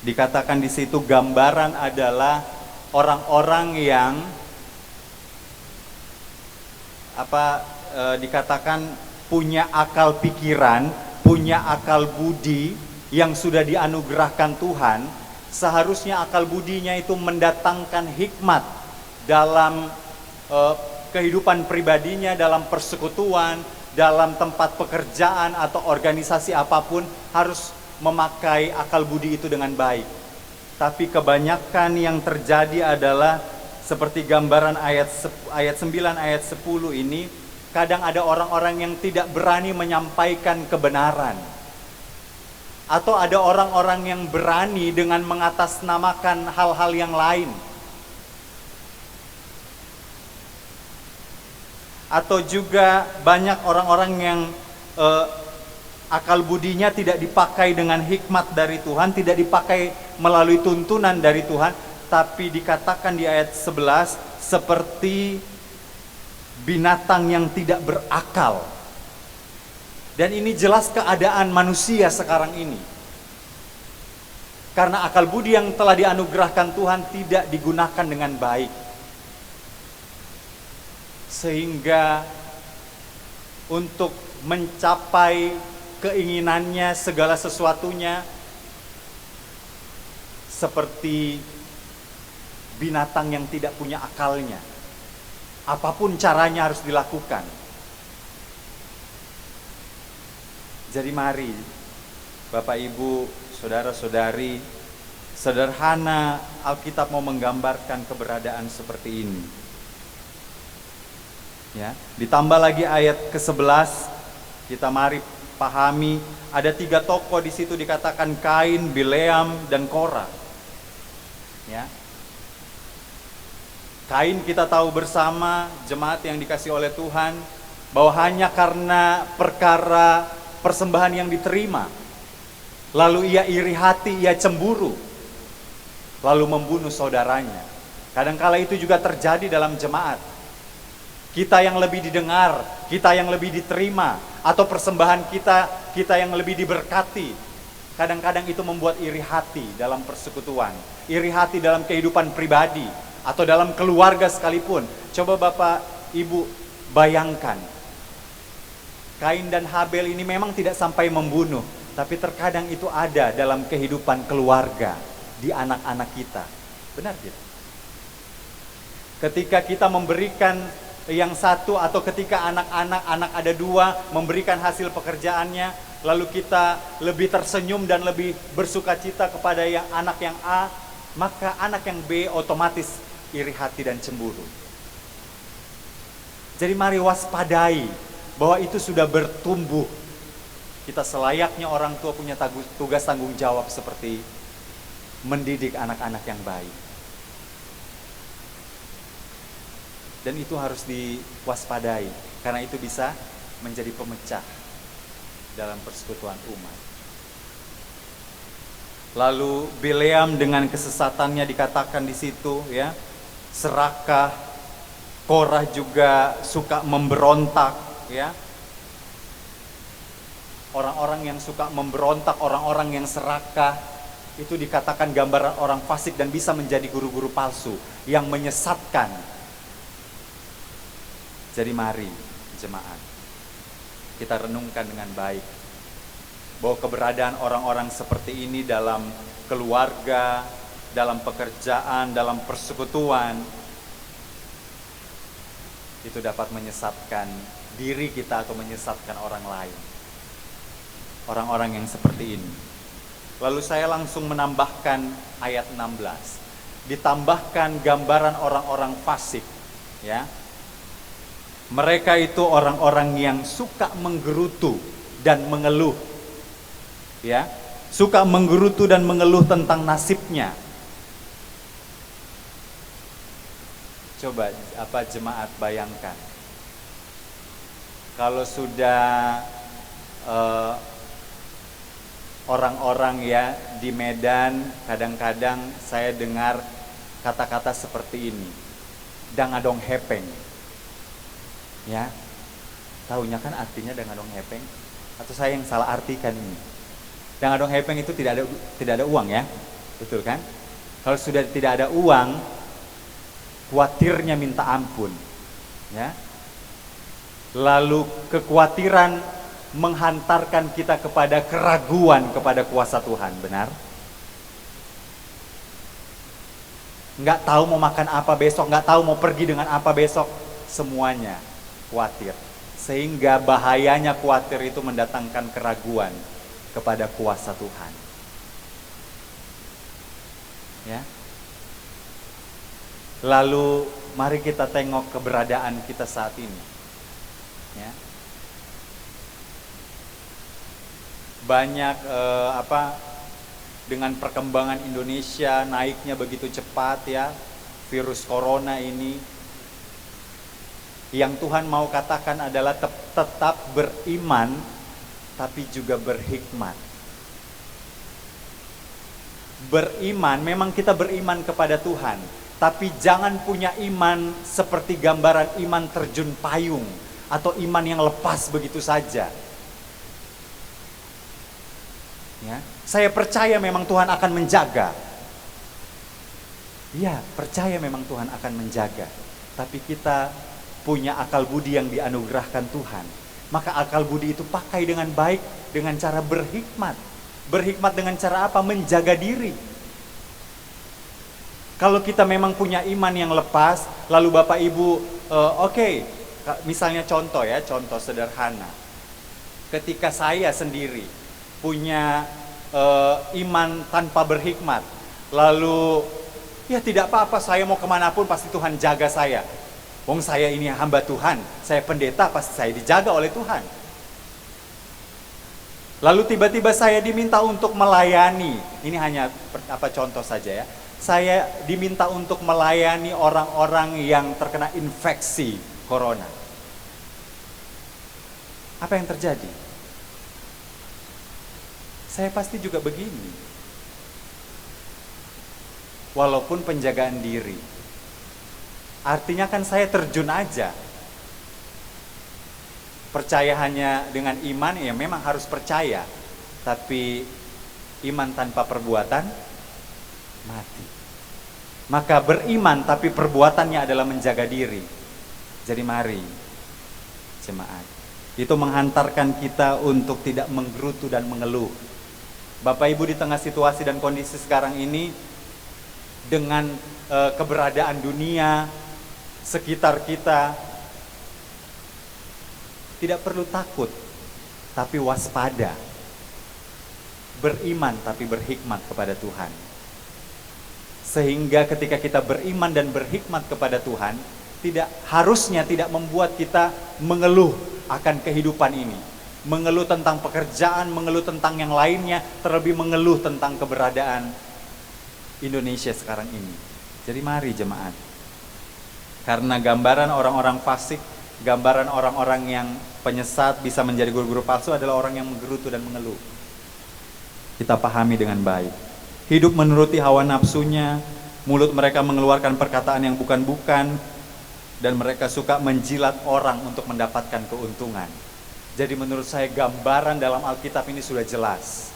Dikatakan di situ gambaran adalah orang-orang yang dikatakan punya akal pikiran, punya akal budi yang sudah dianugerahkan Tuhan. Seharusnya akal budinya itu mendatangkan hikmat dalam kehidupan pribadinya, dalam persekutuan, dalam tempat pekerjaan atau organisasi apapun, harus memakai akal budi itu dengan baik. Tapi kebanyakan yang terjadi adalah seperti gambaran ayat 9 ayat 10 ini, kadang ada orang-orang yang tidak berani menyampaikan kebenaran. Atau ada orang-orang yang berani dengan mengatasnamakan hal-hal yang lain. Atau juga banyak orang-orang yang akal budinya tidak dipakai dengan hikmat dari Tuhan, tidak dipakai melalui tuntunan dari Tuhan, tapi dikatakan di ayat 11 seperti binatang yang tidak berakal. Dan ini jelas keadaan manusia sekarang ini. Karena akal budi yang telah dianugerahkan Tuhan tidak digunakan dengan baik. Sehingga untuk mencapai keinginannya, segala sesuatunya seperti binatang yang tidak punya akalnya. Apapun caranya harus dilakukan. Jadi mari Bapak Ibu, saudara-saudari, sederhana Alkitab mau menggambarkan keberadaan seperti ini. Ya, ditambah lagi ayat ke-11, kita mari pahami ada 3 tokoh di situ dikatakan Kain, Bileam, dan Korah. Ya. Kain kita tahu bersama, jemaat yang dikasih oleh Tuhan, bahwa hanya karena perkara persembahan yang diterima, lalu ia iri hati, ia cemburu, lalu membunuh saudaranya. Kadangkala itu juga terjadi dalam jemaat. Kita yang lebih didengar, kita yang lebih diterima, atau persembahan kita yang lebih diberkati. Kadang-kadang itu membuat iri hati dalam persekutuan, iri hati dalam kehidupan pribadi, atau dalam keluarga sekalipun. Coba Bapak Ibu bayangkan, Kain dan Habel ini memang tidak sampai membunuh, tapi terkadang itu ada dalam kehidupan keluarga, di anak-anak kita. Benar tidak? Ketika kita memberikan yang satu, atau ketika anak ada 2 memberikan hasil pekerjaannya, lalu kita lebih tersenyum dan lebih bersuka cita kepada anak yang A, maka anak yang B otomatis iri hati dan cemburu. Jadi mari waspadai bahwa itu sudah bertumbuh. Kita selayaknya orang tua punya tugas tanggung jawab seperti mendidik anak-anak yang baik. Dan itu harus diwaspadai, karena itu bisa menjadi pemecah dalam persekutuan umat. Lalu Bileam dengan kesesatannya dikatakan di situ, ya, serakah. Korah juga suka memberontak, ya. Orang-orang yang suka memberontak, orang-orang yang serakah, itu dikatakan gambaran orang fasik dan bisa menjadi guru-guru palsu yang menyesatkan. Jadi mari jemaat, kita renungkan dengan baik bahwa keberadaan orang-orang seperti ini dalam keluarga, dalam pekerjaan, dalam persekutuan, itu dapat menyesatkan diri kita atau menyesatkan orang lain. Orang-orang yang seperti ini. Lalu saya langsung menambahkan ayat 16. Ditambahkan gambaran orang-orang fasik, ya. Mereka itu orang-orang yang suka menggerutu dan mengeluh. Ya, suka menggerutu dan mengeluh tentang nasibnya. Coba jemaat bayangkan. Kalau sudah orang-orang ya di Medan, kadang-kadang saya dengar kata-kata seperti ini. Dangadong hepeng. Ya, tahunya kan artinya dangadong hepeng, atau saya yang salah artikan ini? Dangadong hepeng itu tidak ada uang, ya. betul kan? Kalau sudah tidak ada uang, khawatirnya minta ampun, ya. Lalu kekhawatiran menghantarkan kita kepada keraguan kepada kuasa Tuhan, benar? Nggak tahu mau makan apa besok, nggak tahu mau pergi dengan apa besok, semuanya khawatir. Sehingga bahayanya khawatir itu mendatangkan keraguan kepada kuasa Tuhan. Ya. Lalu mari kita tengok keberadaan kita saat ini. Ya. Banyak dengan perkembangan Indonesia naiknya begitu cepat ya, virus corona ini, yang Tuhan mau katakan adalah tetap beriman tapi juga berhikmat. Beriman, memang kita beriman kepada Tuhan, tapi jangan punya iman seperti gambaran iman terjun payung atau iman yang lepas begitu saja. Ya, saya percaya memang Tuhan akan menjaga. Iya, percaya memang Tuhan akan menjaga. Tapi kita punya akal budi yang dianugerahkan Tuhan. Maka akal budi itu pakai dengan baik dengan cara berhikmat. Berhikmat dengan cara apa? Menjaga diri. Kalau kita memang punya iman yang lepas, lalu Bapak Ibu, misalnya contoh sederhana. Ketika saya sendiri punya iman tanpa berhikmat, lalu ya tidak apa-apa, saya mau kemanapun pasti Tuhan jaga saya. Wong saya ini hamba Tuhan, saya pendeta, pasti saya dijaga oleh Tuhan. Lalu tiba-tiba saya diminta untuk melayani, ini hanya contoh saja ya. Saya diminta untuk melayani orang-orang yang terkena infeksi corona. Apa yang terjadi? Saya pasti juga begini. Walaupun penjagaan diri. Artinya kan saya terjun aja. Percaya hanya dengan iman, ya memang harus percaya. Tapi iman tanpa perbuatan, mati. Maka beriman tapi perbuatannya adalah menjaga diri. Jadi mari, jemaat. Itu menghantarkan kita untuk tidak menggerutu dan mengeluh. Bapak Ibu, di tengah situasi dan kondisi sekarang ini, dengan keberadaan dunia sekitar kita, tidak perlu takut, tapi waspada. Beriman tapi berhikmat kepada Tuhan. Sehingga ketika kita beriman dan berhikmat kepada Tuhan, harusnya tidak membuat kita mengeluh akan kehidupan ini. Mengeluh tentang pekerjaan, mengeluh tentang yang lainnya, terlebih mengeluh tentang keberadaan Indonesia sekarang ini. Jadi mari jemaat. Karena gambaran orang-orang fasik, gambaran orang-orang yang penyesat bisa menjadi guru-guru palsu adalah orang yang menggerutu dan mengeluh. Kita pahami dengan baik. Hidup menuruti hawa nafsunya, mulut mereka mengeluarkan perkataan yang bukan-bukan, dan mereka suka menjilat orang untuk mendapatkan keuntungan. Jadi menurut saya gambaran dalam Alkitab ini sudah jelas.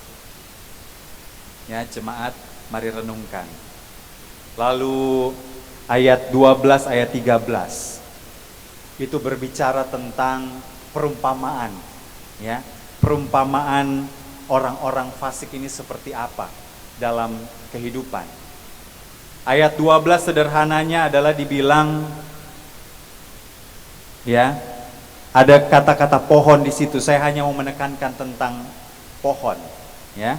Ya jemaat, mari renungkan. Lalu ayat 12, ayat 13. Itu berbicara tentang perumpamaan. Ya, perumpamaan orang-orang fasik ini seperti apa dalam kehidupan. Ayat 12 sederhananya adalah dibilang, ya, ada kata-kata pohon di situ. Saya hanya mau menekankan tentang pohon, ya.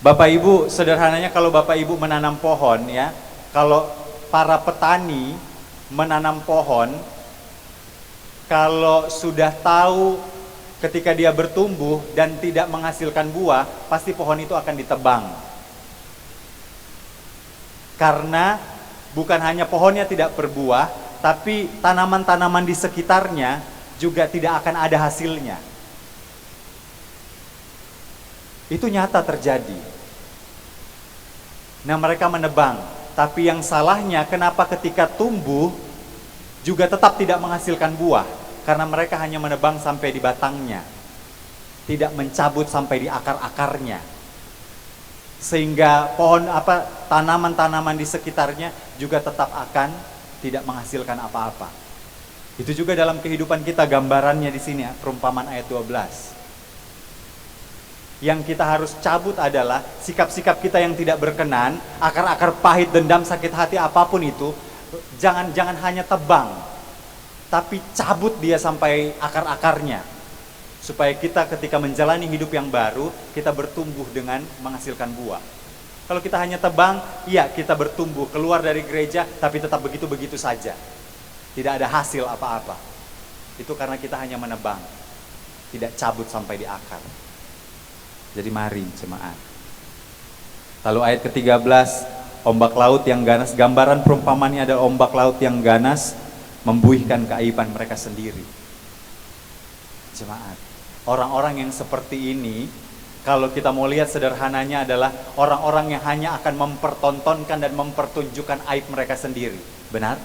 Bapak Ibu, sederhananya kalau Bapak Ibu menanam pohon, ya, kalau para petani menanam pohon, kalau sudah tahu ketika dia bertumbuh dan tidak menghasilkan buah, pasti pohon itu akan ditebang. Karena bukan hanya pohonnya tidak berbuah, tapi tanaman-tanaman di sekitarnya juga tidak akan ada hasilnya. Itu nyata terjadi. Nah, mereka menebang. Tapi yang salahnya kenapa ketika tumbuh juga tetap tidak menghasilkan buah? Karena mereka hanya menebang sampai di batangnya, tidak mencabut sampai di akar-akarnya. Sehingga tanaman-tanaman di sekitarnya juga tetap akan tidak menghasilkan apa-apa. Itu juga dalam kehidupan kita, gambarannya di sini, perumpamaan ayat 12. Yang kita harus cabut adalah sikap-sikap kita yang tidak berkenan, akar-akar pahit, dendam, sakit hati, apapun itu, jangan hanya tebang, tapi cabut dia sampai akar-akarnya. Supaya kita ketika menjalani hidup yang baru, kita bertumbuh dengan menghasilkan buah. Kalau kita hanya tebang, iya kita bertumbuh, keluar dari gereja, tapi tetap begitu-begitu saja. Tidak ada hasil apa-apa. Itu karena kita hanya menebang, tidak cabut sampai di akar. Jadi mari jemaat. Lalu ayat ke-13, ombak laut yang ganas, gambaran perumpamannya adalah ombak laut yang ganas, membuihkan keaiban mereka sendiri. Jemaat, orang-orang yang seperti ini, kalau kita mau lihat sederhananya adalah orang-orang yang hanya akan mempertontonkan dan mempertunjukkan aib mereka sendiri. Benar?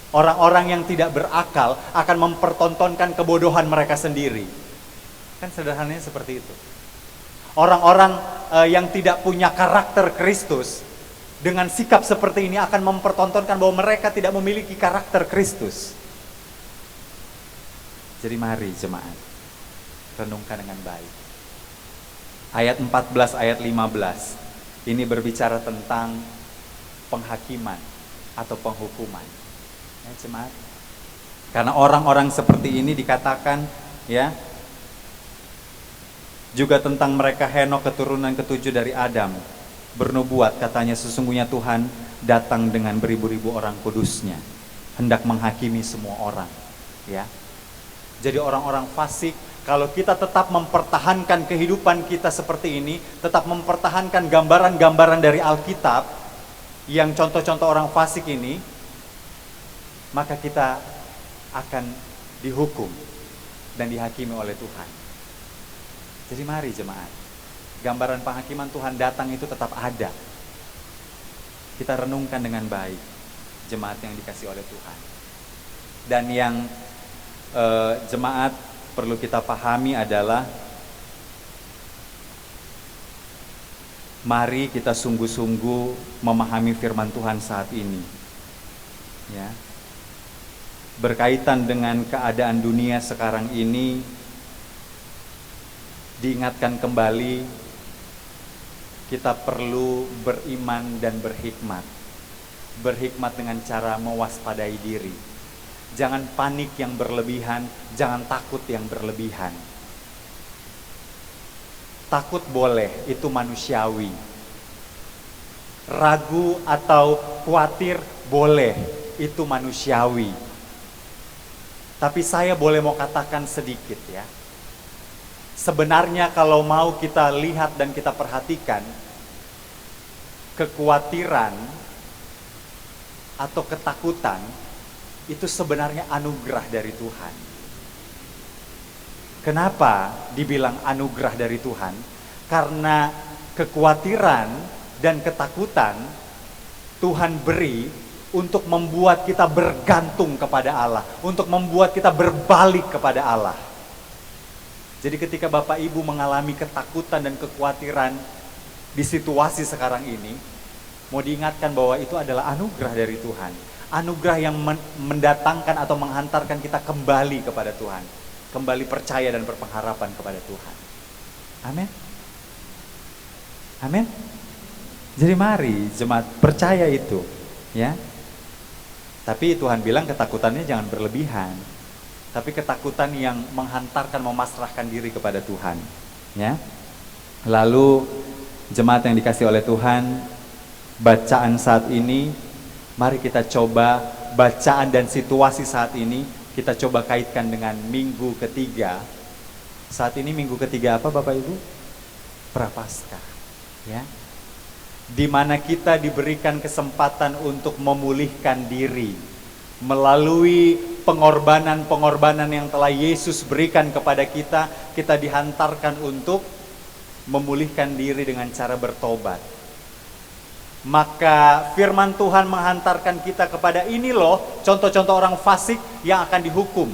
Orang-orang yang tidak berakal akan mempertontonkan kebodohan mereka sendiri. Kan sederhananya seperti itu. Orang-orang yang tidak punya karakter Kristus, dengan sikap seperti ini akan mempertontonkan bahwa mereka tidak memiliki karakter Kristus. Jadi mari jemaat, renungkan dengan baik. Ayat 14, ayat 15, ini berbicara tentang penghakiman atau penghukuman. Ya, jemaat. Karena orang-orang seperti ini dikatakan, ya, juga tentang mereka Henok keturunan ke-7 dari Adam, bernubuat, katanya sesungguhnya Tuhan datang dengan beribu-ribu orang kudusnya, hendak menghakimi semua orang. Ya. Jadi orang-orang fasik, kalau kita tetap mempertahankan kehidupan kita seperti ini, tetap mempertahankan gambaran-gambaran dari Alkitab, yang contoh-contoh orang fasik ini, maka kita akan dihukum dan dihakimi oleh Tuhan. Jadi mari jemaat, gambaran penghakiman Tuhan datang itu tetap ada. Kita renungkan dengan baik, jemaat yang dikasih oleh Tuhan. Dan yang jemaat perlu kita pahami adalah, mari kita sungguh-sungguh memahami firman Tuhan saat ini. Ya. Berkaitan dengan keadaan dunia sekarang ini, diingatkan kembali, kita perlu beriman dan berhikmat. Berhikmat dengan cara mewaspadai diri. Jangan panik yang berlebihan, jangan takut yang berlebihan. Takut boleh, itu manusiawi. Ragu atau khawatir boleh, itu manusiawi. Tapi saya boleh mau katakan sedikit ya. Sebenarnya kalau mau kita lihat dan kita perhatikan, kekhawatiran atau ketakutan itu sebenarnya anugerah dari Tuhan. Kenapa dibilang anugerah dari Tuhan? Karena kekhawatiran dan ketakutan Tuhan beri untuk membuat kita bergantung kepada Allah, untuk membuat kita berbalik kepada Allah. Jadi ketika Bapak Ibu mengalami ketakutan dan kekhawatiran di situasi sekarang ini, mau diingatkan bahwa itu adalah anugerah dari Tuhan. Anugerah yang mendatangkan atau menghantarkan kita kembali kepada Tuhan, kembali percaya dan berpengharapan kepada Tuhan. Amin. Amin. Jadi mari jemaat percaya itu, ya. Tapi Tuhan bilang ketakutannya jangan berlebihan. Tapi ketakutan yang menghantarkan, memasrahkan diri kepada Tuhan, ya. Lalu jemaat yang dikasih oleh Tuhan, bacaan saat ini, mari kita coba bacaan dan situasi saat ini, kita coba kaitkan dengan minggu ketiga. Saat ini minggu ketiga apa Bapak Ibu? Prapaskah, ya. Di mana kita diberikan kesempatan untuk memulihkan diri melalui pengorbanan-pengorbanan yang telah Yesus berikan kepada kita. Kita dihantarkan untuk memulihkan diri dengan cara bertobat. Maka firman Tuhan menghantarkan kita kepada ini loh, contoh-contoh orang fasik yang akan dihukum.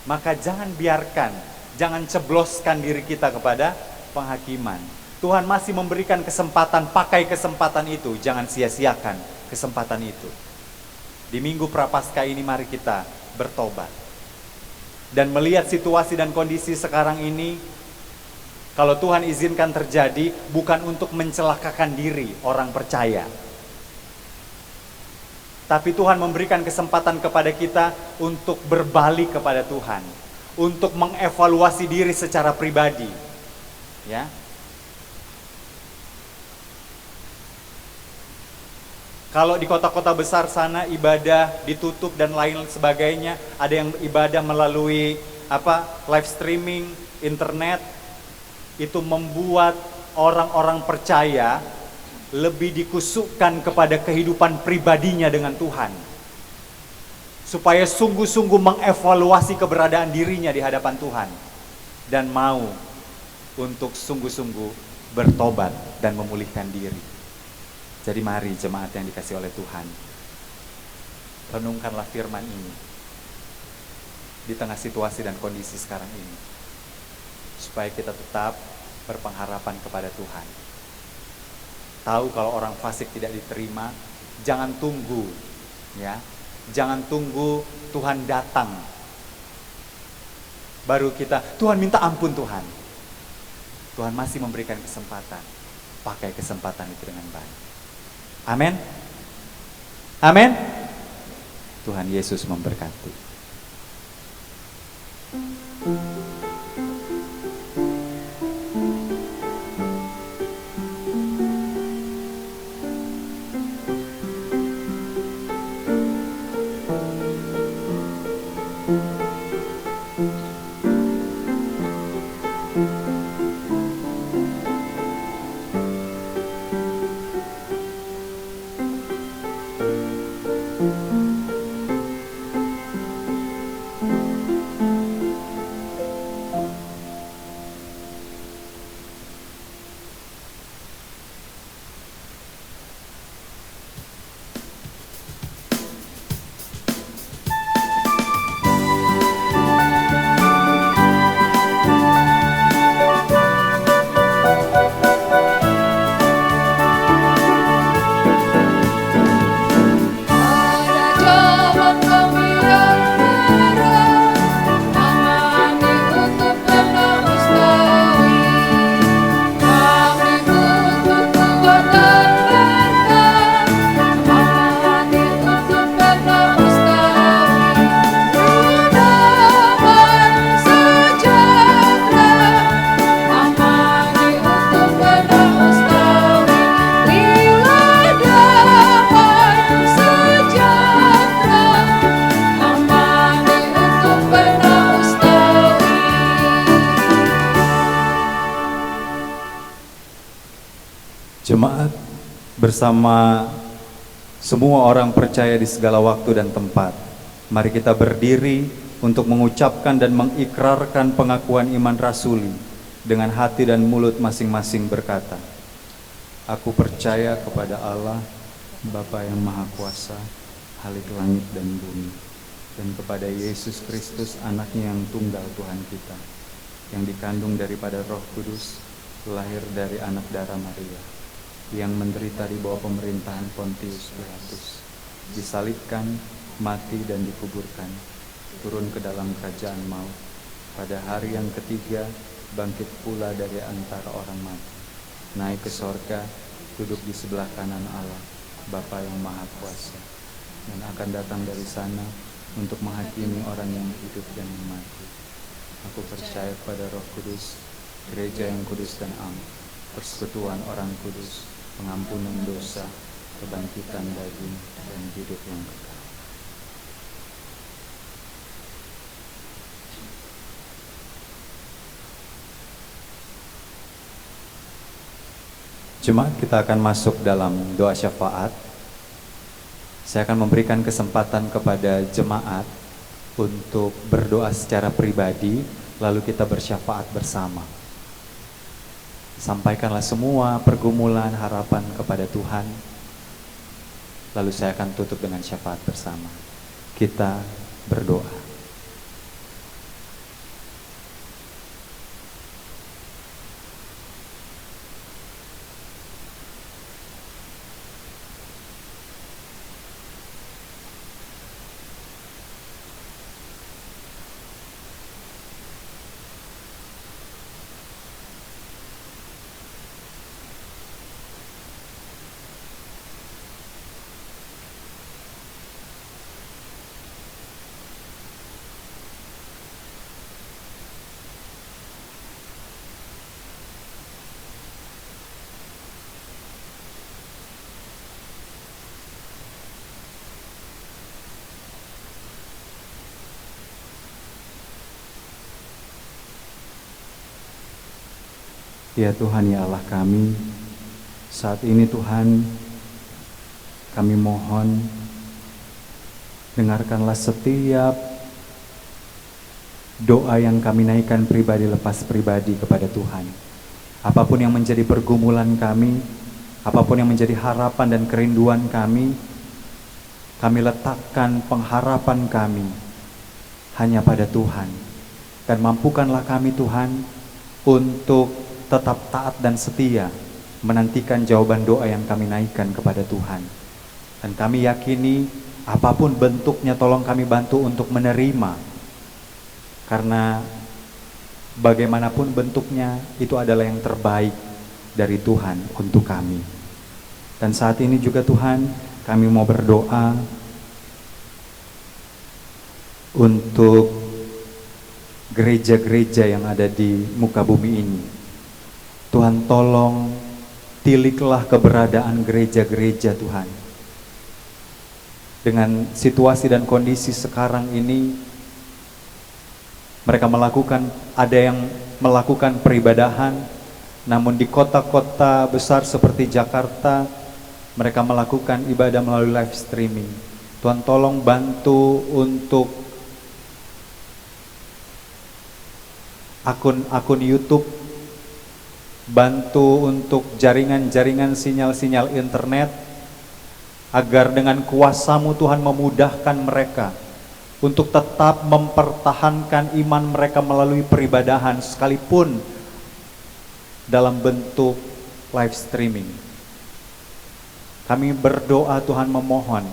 Maka jangan biarkan Jangan cebloskan diri kita kepada penghakiman. Tuhan masih memberikan kesempatan, pakai kesempatan itu. Jangan sia-siakan kesempatan itu. Di Minggu Prapaskah ini mari kita bertobat. Dan melihat situasi dan kondisi sekarang ini, kalau Tuhan izinkan terjadi, bukan untuk mencelakakan diri orang percaya. Tapi Tuhan memberikan kesempatan kepada kita untuk berbalik kepada Tuhan. Untuk mengevaluasi diri secara pribadi. Ya. Kalau di kota-kota besar sana ibadah ditutup dan lain sebagainya, ada yang ibadah melalui live streaming, internet, itu membuat orang-orang percaya lebih dikusukkan kepada kehidupan pribadinya dengan Tuhan. Supaya sungguh-sungguh mengevaluasi keberadaan dirinya di hadapan Tuhan. Dan mau untuk sungguh-sungguh bertobat dan memulihkan diri. Jadi mari jemaat yang dikasihi oleh Tuhan, renungkanlah firman ini di tengah situasi dan kondisi sekarang ini, supaya kita tetap berpengharapan kepada Tuhan. Tahu kalau orang fasik tidak diterima, jangan tunggu, ya, jangan tunggu Tuhan datang, baru kita, Tuhan minta ampun Tuhan. Tuhan masih memberikan kesempatan, pakai kesempatan itu dengan baik. Amin. Amin. Tuhan Yesus memberkati. Jemaat bersama semua orang percaya di segala waktu dan tempat, mari kita berdiri untuk mengucapkan dan mengikrarkan pengakuan iman rasuli dengan hati dan mulut masing-masing berkata, aku percaya kepada Allah, Bapa yang Maha Kuasa, Khalik langit dan bumi, dan kepada Yesus Kristus anaknya yang tunggal Tuhan kita, yang dikandung daripada Roh Kudus, lahir dari anak darah Maria, yang menderita di bawah pemerintahan Pontius Pilatus, disalibkan, mati dan dikuburkan, turun ke dalam kerajaan maut, pada hari yang ketiga bangkit pula dari antara orang mati, naik ke sorga, duduk di sebelah kanan Allah, Bapa yang Maha Kuasa, dan akan datang dari sana untuk menghakimi orang yang hidup dan yang mati. Aku percaya pada Roh Kudus, gereja yang kudus dan am, persekutuan orang kudus, pengampunan dosa, kebangkitan daging, dan hidup yang kekal. Jemaat, kita akan masuk dalam doa syafaat. Saya akan memberikan kesempatan kepada jemaat untuk berdoa secara pribadi, lalu kita bersyafaat bersama. Sampaikanlah semua pergumulan, harapan kepada Tuhan. Lalu saya akan tutup dengan syafaat bersama. Kita berdoa. Ya Tuhan, ya Allah kami, saat ini Tuhan, kami mohon, dengarkanlah setiap doa yang kami naikkan pribadi lepas pribadi kepada Tuhan. Apapun yang menjadi pergumulan kami, apapun yang menjadi harapan dan kerinduan kami letakkan pengharapan kami hanya pada Tuhan. Dan mampukanlah kami Tuhan untuk tetap taat dan setia menantikan jawaban doa yang kami naikkan kepada Tuhan. Dan kami yakini apapun bentuknya tolong kami bantu untuk menerima, karena bagaimanapun bentuknya itu adalah yang terbaik dari Tuhan untuk kami. Dan saat ini juga Tuhan, kami mau berdoa untuk gereja-gereja yang ada di muka bumi ini. Tuhan tolong tiliklah keberadaan gereja-gereja Tuhan. Dengan situasi dan kondisi sekarang ini, mereka ada yang melakukan peribadahan, namun di kota-kota besar seperti Jakarta, mereka melakukan ibadah melalui live streaming. Tuhan tolong bantu untuk akun YouTube, bantu untuk jaringan-jaringan sinyal-sinyal internet, agar dengan kuasa-Mu Tuhan memudahkan mereka untuk tetap mempertahankan iman mereka melalui peribadahan sekalipun dalam bentuk live streaming. Kami berdoa Tuhan, memohon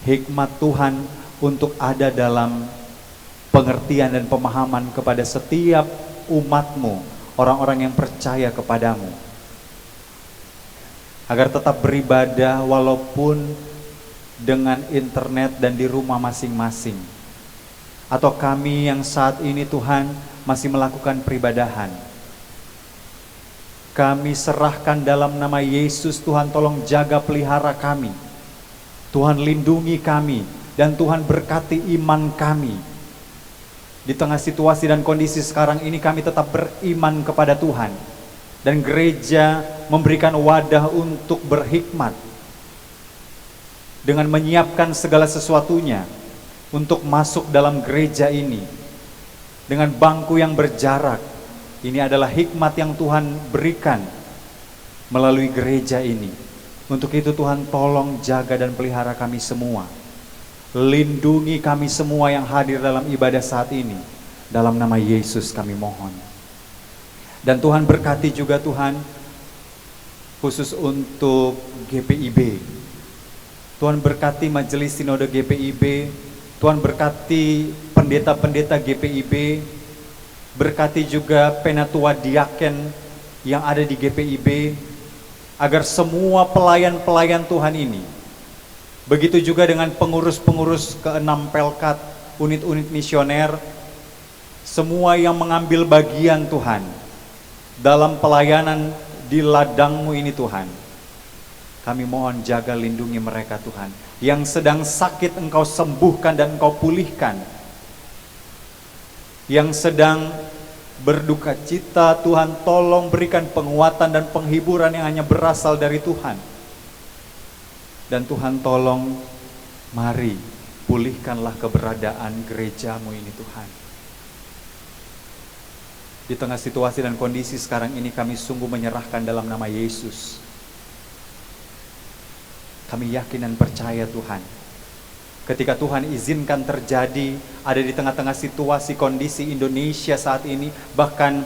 hikmat Tuhan untuk ada dalam pengertian dan pemahaman kepada setiap umat-Mu, orang-orang yang percaya kepadamu, agar tetap beribadah walaupun dengan internet dan di rumah masing-masing. Atau kami yang saat ini Tuhan masih melakukan peribadahan, kami serahkan dalam nama Yesus. Tuhan tolong jaga pelihara kami, Tuhan lindungi kami, dan Tuhan berkati iman kami. Di tengah situasi dan kondisi sekarang ini kami tetap beriman kepada Tuhan, dan gereja memberikan wadah untuk berhikmat dengan menyiapkan segala sesuatunya untuk masuk dalam gereja ini dengan bangku yang berjarak. Ini adalah hikmat yang Tuhan berikan melalui gereja ini. Untuk itu Tuhan tolong jaga dan pelihara kami semua. Lindungi kami semua yang hadir dalam ibadah saat ini. Dalam nama Yesus kami mohon. Dan Tuhan berkati juga Tuhan, khusus untuk GPIB. Tuhan berkati Majelis Sinode GPIB. Tuhan berkati pendeta-pendeta GPIB. Berkati juga penatua diaken yang ada di GPIB. Agar semua pelayan-pelayan Tuhan ini, begitu juga dengan pengurus-pengurus ke-6 Pelkat, unit-unit misioner, semua yang mengambil bagian Tuhan dalam pelayanan di ladang-Mu ini Tuhan. Kami mohon jaga lindungi mereka Tuhan. Yang sedang sakit Engkau sembuhkan dan Engkau pulihkan. Yang sedang berduka cita Tuhan tolong berikan penguatan dan penghiburan yang hanya berasal dari Tuhan. Dan Tuhan tolong, mari pulihkanlah keberadaan gereja-Mu ini Tuhan. Di tengah situasi dan kondisi sekarang ini kami sungguh menyerahkan dalam nama Yesus. Kami yakin dan percaya Tuhan, ketika Tuhan izinkan terjadi, ada di tengah-tengah situasi kondisi Indonesia saat ini, bahkan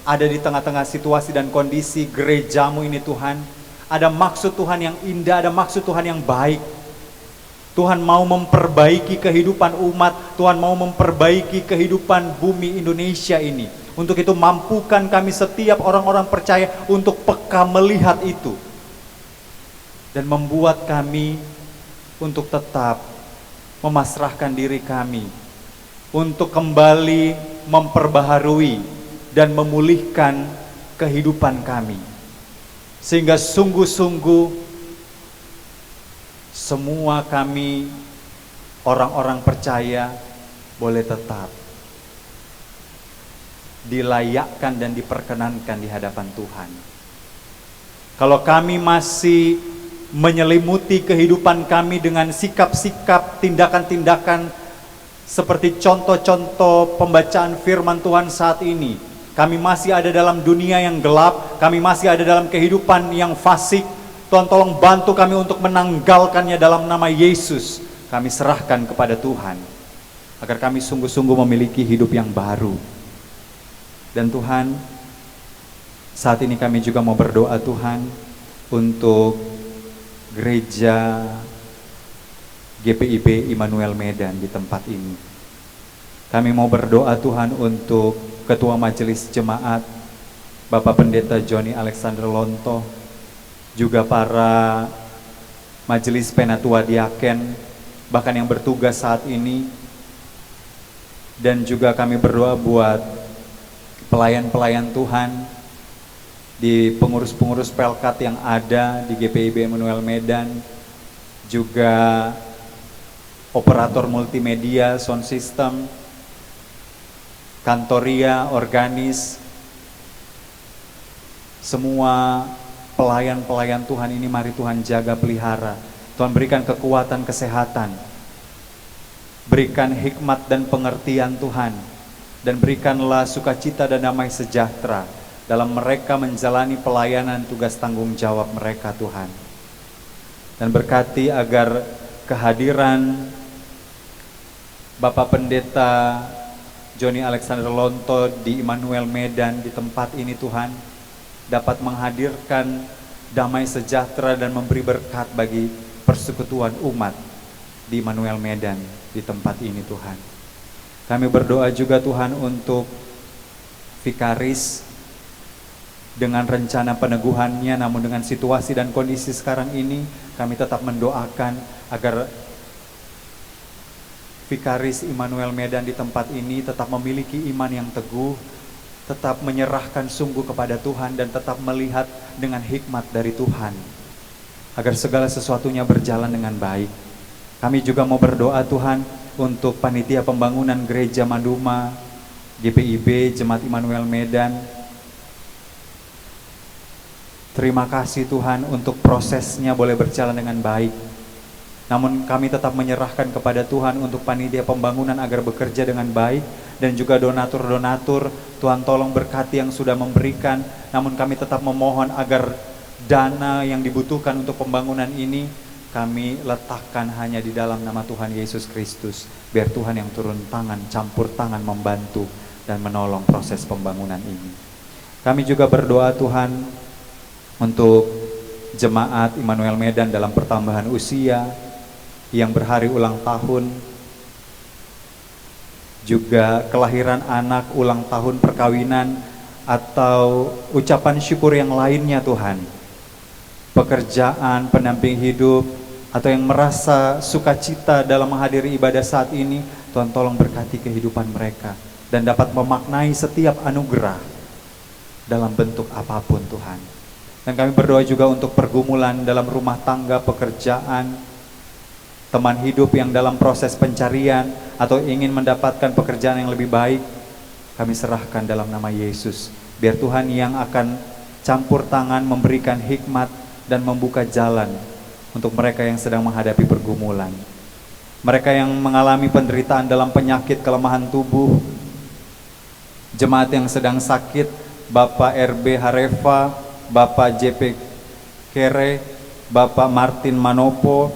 ada di tengah-tengah situasi dan kondisi gereja-Mu ini Tuhan, ada maksud Tuhan yang indah, ada maksud Tuhan yang baik. Tuhan mau memperbaiki kehidupan umat, Tuhan mau memperbaiki kehidupan bumi Indonesia ini. Untuk itu mampukan kami setiap orang-orang percaya untuk peka melihat itu, dan membuat kami untuk tetap memasrahkan diri kami untuk kembali memperbaharui dan memulihkan kehidupan kami, sehingga sungguh-sungguh semua kami orang-orang percaya boleh tetap dilayakkan dan diperkenankan di hadapan Tuhan. Kalau kami masih menyelimuti kehidupan kami dengan sikap-sikap, tindakan-tindakan seperti contoh-contoh pembacaan firman Tuhan saat ini, kami masih ada dalam dunia yang gelap, kami masih ada dalam kehidupan yang fasik. Tuhan tolong bantu kami untuk menanggalkannya dalam nama Yesus. Kami serahkan kepada Tuhan, agar kami sungguh-sungguh memiliki hidup yang baru. Dan Tuhan, saat ini kami juga mau berdoa Tuhan untuk gereja GPIB Immanuel Medan di tempat ini. Kami mau berdoa Tuhan untuk Ketua Majelis Jemaat Bapak Pendeta Johnny Alexander Lonto, juga para Majelis Penatua Diaken, bahkan yang bertugas saat ini. Dan juga kami berdoa buat pelayan-pelayan Tuhan di pengurus-pengurus Pelkat yang ada di GPIB Immanuel Medan, juga operator multimedia, sound system, kantoria, organis, semua pelayan-pelayan Tuhan ini mari Tuhan jaga pelihara. Tuhan berikan kekuatan, kesehatan, berikan hikmat dan pengertian Tuhan, dan berikanlah sukacita dan damai sejahtera dalam mereka menjalani pelayanan tugas tanggung jawab mereka Tuhan. Dan berkati agar kehadiran Bapak Pendeta Johnny Alexander Lonto di Immanuel Medan di tempat ini Tuhan, dapat menghadirkan damai sejahtera dan memberi berkat bagi persekutuan umat di Immanuel Medan di tempat ini Tuhan. Kami berdoa juga Tuhan untuk vikaris, dengan rencana peneguhannya, namun dengan situasi dan kondisi sekarang ini, kami tetap mendoakan agar vikaris Immanuel Medan di tempat ini tetap memiliki iman yang teguh, tetap menyerahkan sungguh kepada Tuhan, dan tetap melihat dengan hikmat dari Tuhan, agar segala sesuatunya berjalan dengan baik. Kami juga mau berdoa Tuhan untuk panitia pembangunan Gereja Manduma, GPIB, Jemaat Immanuel Medan. Terima kasih Tuhan untuk prosesnya boleh berjalan dengan baik. Namun kami tetap menyerahkan kepada Tuhan untuk panitia pembangunan agar bekerja dengan baik, dan juga donatur-donatur, Tuhan tolong berkati yang sudah memberikan. Namun kami tetap memohon agar dana yang dibutuhkan untuk pembangunan ini kami letakkan hanya di dalam nama Tuhan Yesus Kristus. Biar Tuhan yang turun tangan, campur tangan, membantu dan menolong proses pembangunan ini. Kami juga berdoa Tuhan untuk jemaat Immanuel Medan dalam pertambahan usia, yang berhari ulang tahun, juga kelahiran anak, ulang tahun perkawinan, atau ucapan syukur yang lainnya Tuhan, pekerjaan, pendamping hidup, atau yang merasa sukacita dalam menghadiri ibadah saat ini. Tuhan tolong berkati kehidupan mereka dan dapat memaknai setiap anugerah dalam bentuk apapun Tuhan. Dan kami berdoa juga untuk pergumulan dalam rumah tangga, pekerjaan, teman hidup yang dalam proses pencarian atau ingin mendapatkan pekerjaan yang lebih baik. Kami serahkan dalam nama Yesus. Biar Tuhan yang akan campur tangan, memberikan hikmat dan membuka jalan untuk mereka yang sedang menghadapi pergumulan. Mereka yang mengalami penderitaan dalam penyakit, kelemahan tubuh, jemaat yang sedang sakit, Bapak RB Hareva, Bapak JP Kere, Bapak Martin Manopo,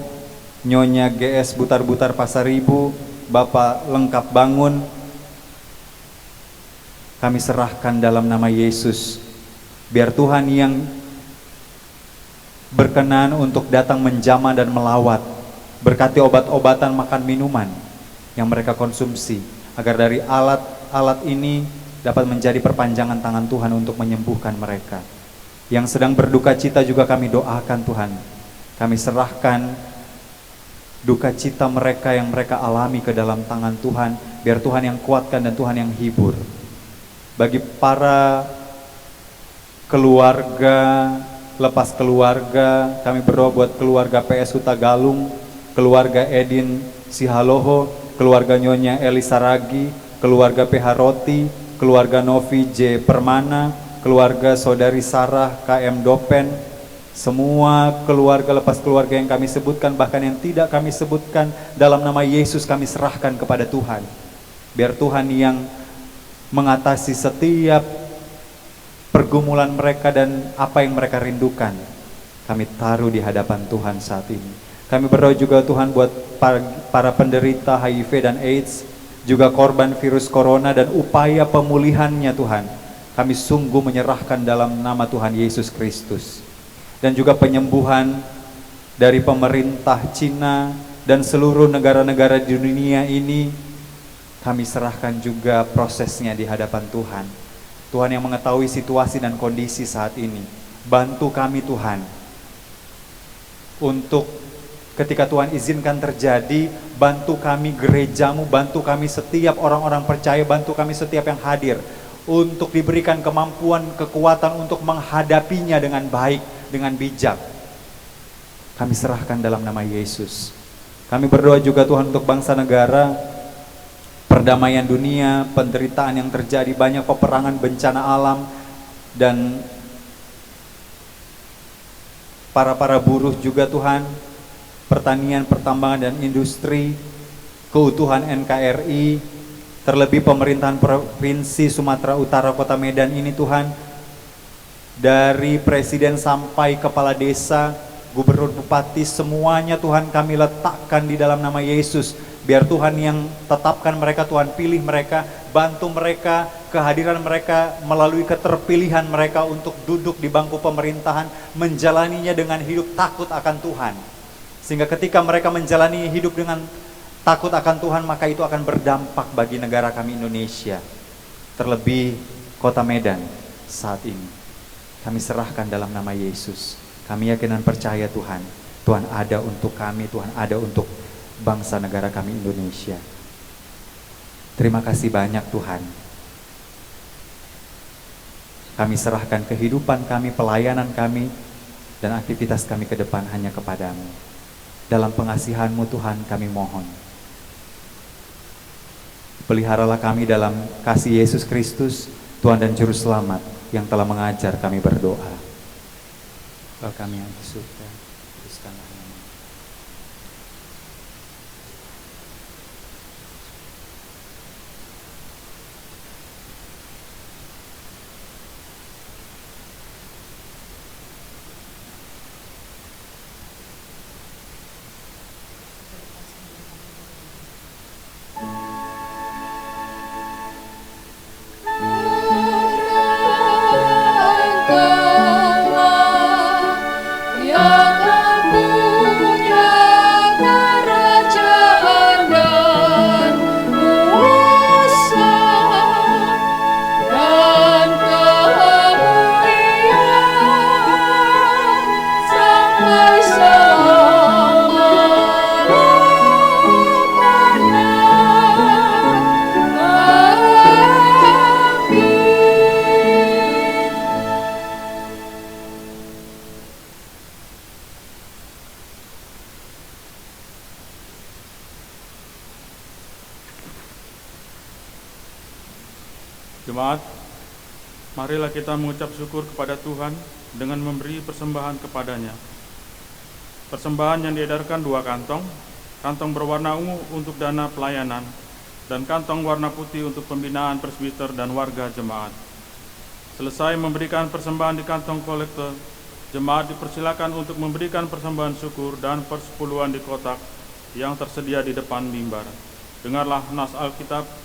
Nyonya GS Butar-Butar Pasaribu, Bapak Lengkap Bangun, kami serahkan dalam nama Yesus. Biar Tuhan yang berkenan untuk datang menjamah dan melawat, berkati obat-obatan, makan minuman yang mereka konsumsi, agar dari alat-alat ini dapat menjadi perpanjangan tangan Tuhan untuk menyembuhkan mereka. Yang sedang berduka cita juga kami doakan Tuhan. Kami serahkan duka cita mereka yang mereka alami ke dalam tangan Tuhan. Biar Tuhan yang kuatkan dan Tuhan yang hibur. Bagi para keluarga, lepas keluarga, kami berdoa buat keluarga PS Huta Galung, keluarga Edin Sihaloho, keluarga Nyonya Elisa Ragi, keluarga PH Roti, keluarga Novi J. Permana, keluarga saudari Sarah KM Dopen, semua keluarga lepas keluarga yang kami sebutkan, bahkan yang tidak kami sebutkan, dalam nama Yesus kami serahkan kepada Tuhan. Biar Tuhan yang mengatasi setiap pergumulan mereka dan apa yang mereka rindukan, kami taruh di hadapan Tuhan saat ini. Kami berdoa juga Tuhan buat para penderita HIV dan AIDS, juga korban virus corona dan upaya pemulihannya Tuhan. Kami sungguh menyerahkan dalam nama Tuhan Yesus Kristus. Dan juga penyembuhan dari pemerintah Cina dan seluruh negara-negara di dunia ini, kami serahkan juga prosesnya di hadapan Tuhan. Tuhan yang mengetahui situasi dan kondisi saat ini, bantu kami Tuhan, untuk ketika Tuhan izinkan terjadi, bantu kami gerejamu, bantu kami setiap orang-orang percaya, bantu kami setiap yang hadir, untuk diberikan kemampuan, kekuatan untuk menghadapinya dengan baik, dengan bijak. Kami serahkan dalam nama Yesus. Kami berdoa juga Tuhan untuk bangsa negara, perdamaian dunia, penderitaan yang terjadi, banyak peperangan, bencana alam, dan para buruh juga Tuhan, pertanian, pertambangan, dan industri, keutuhan NKRI, terlebih pemerintahan Provinsi Sumatera Utara Kota Medan ini Tuhan, dari presiden sampai kepala desa, gubernur, bupati, semuanya Tuhan kami letakkan di dalam nama Yesus. Biar Tuhan yang tetapkan mereka, Tuhan pilih mereka, bantu mereka, kehadiran mereka melalui keterpilihan mereka untuk duduk di bangku pemerintahan, menjalaninya dengan hidup takut akan Tuhan. Sehingga ketika mereka menjalani hidup dengan takut akan Tuhan, maka itu akan berdampak bagi negara kami Indonesia. Terlebih Kota Medan saat ini. Kami serahkan dalam nama Yesus. Kami yakin dan percaya Tuhan, Tuhan ada untuk kami, Tuhan ada untuk bangsa negara kami Indonesia. Terima kasih banyak Tuhan. Kami serahkan kehidupan kami, pelayanan kami, dan aktivitas kami ke depan hanya kepadamu. Dalam pengasihan-Mu Tuhan kami mohon. Peliharalah kami dalam kasih Yesus Kristus, Tuhan dan Juru Selamat yang telah mengajar kami berdoa. Bapa kami yang di surga, kuduskanlah nama-Mu. Jemaat, marilah kita mengucap syukur kepada Tuhan dengan memberi persembahan kepadanya. Persembahan yang diedarkan 2 kantong, kantong berwarna ungu untuk dana pelayanan, dan kantong warna putih untuk pembinaan presbiter dan warga jemaat. Selesai memberikan persembahan di kantong kolektor, jemaat dipersilakan untuk memberikan persembahan syukur dan persepuluhan di kotak yang tersedia di depan mimbar. Dengarlah nas Alkitab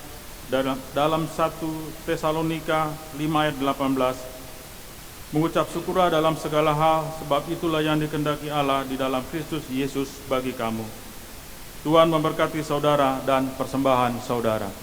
dalam 1 Tesalonika 5 ayat 18. Mengucap syukurlah dalam segala hal, sebab itulah yang dikehendaki Allah di dalam Kristus Yesus bagi kamu. Tuhan memberkati saudara dan persembahan saudara.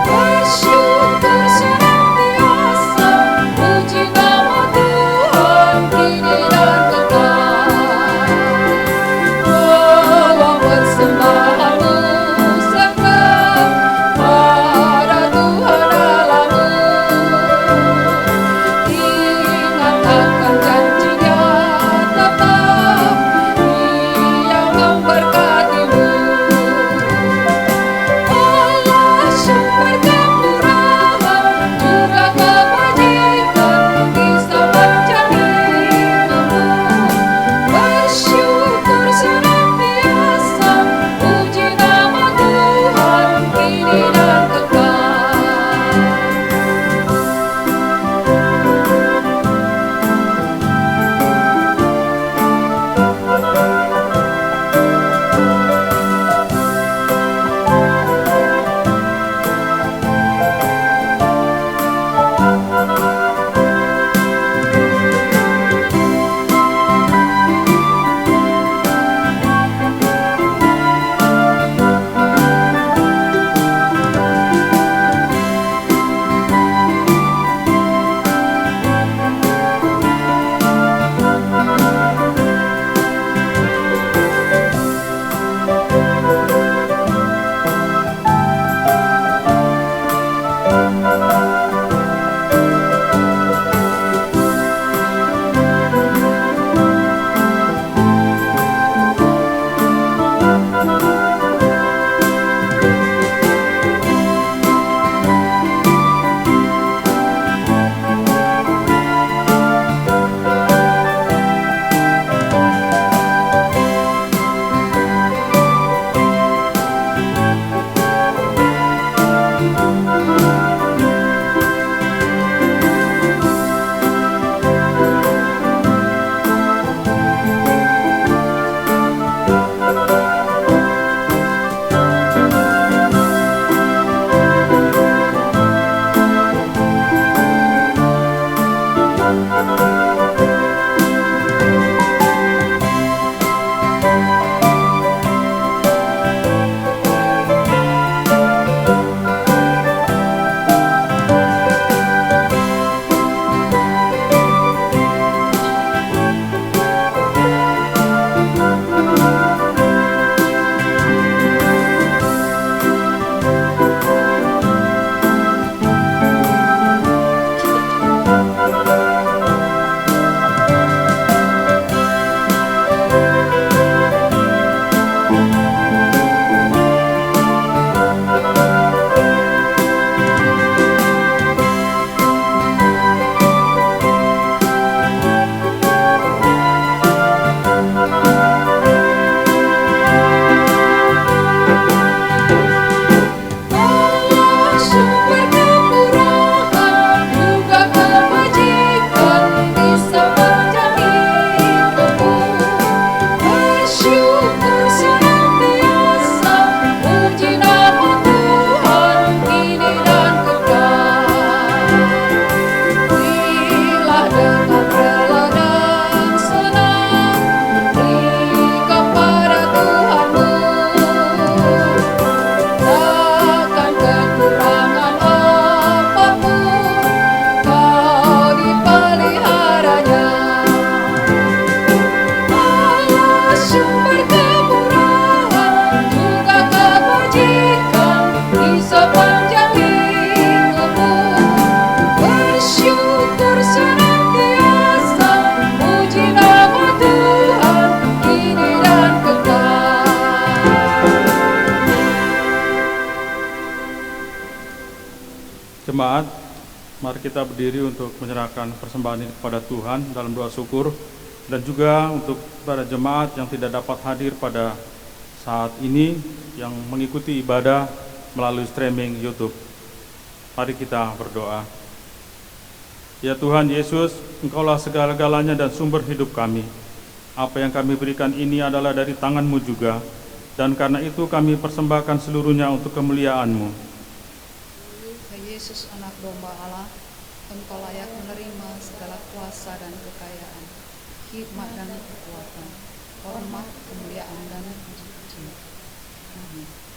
Bersyukur senantiasa Jemaat, mari kita berdiri untuk menyerahkan persembahan ini kepada Tuhan dalam doa syukur, dan juga untuk para jemaat yang tidak dapat hadir pada saat ini yang mengikuti ibadah melalui streaming YouTube. Mari kita berdoa. Ya Tuhan Yesus, Engkaulah segala-galanya dan sumber hidup kami. Apa yang kami berikan ini adalah dari tangan-Mu juga, dan karena itu kami persembahkan seluruhnya untuk kemuliaan-Mu. Yesus, anak domba Allah, Engkau layak menerima segala kuasa dan kekayaan, hikmat dan kekuatan, hormat, kemuliaan dan puji. Amin.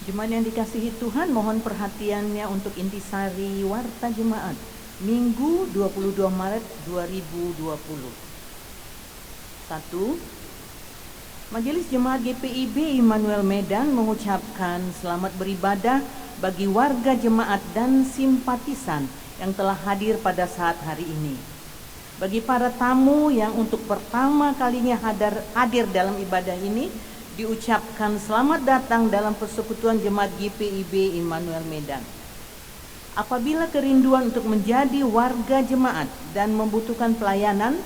Jemaat yang dikasihi Tuhan, mohon perhatiannya untuk intisari Warta Jemaat Minggu 22 Maret 2020. 1. Majelis Jemaat GPIB Immanuel Medan mengucapkan selamat beribadah bagi warga jemaat dan simpatisan yang telah hadir pada saat hari ini. Bagi para tamu yang untuk pertama kalinya hadir dalam ibadah ini, diucapkan selamat datang dalam persekutuan jemaat GPIB Immanuel Medan. Apabila kerinduan untuk menjadi warga jemaat dan membutuhkan pelayanan,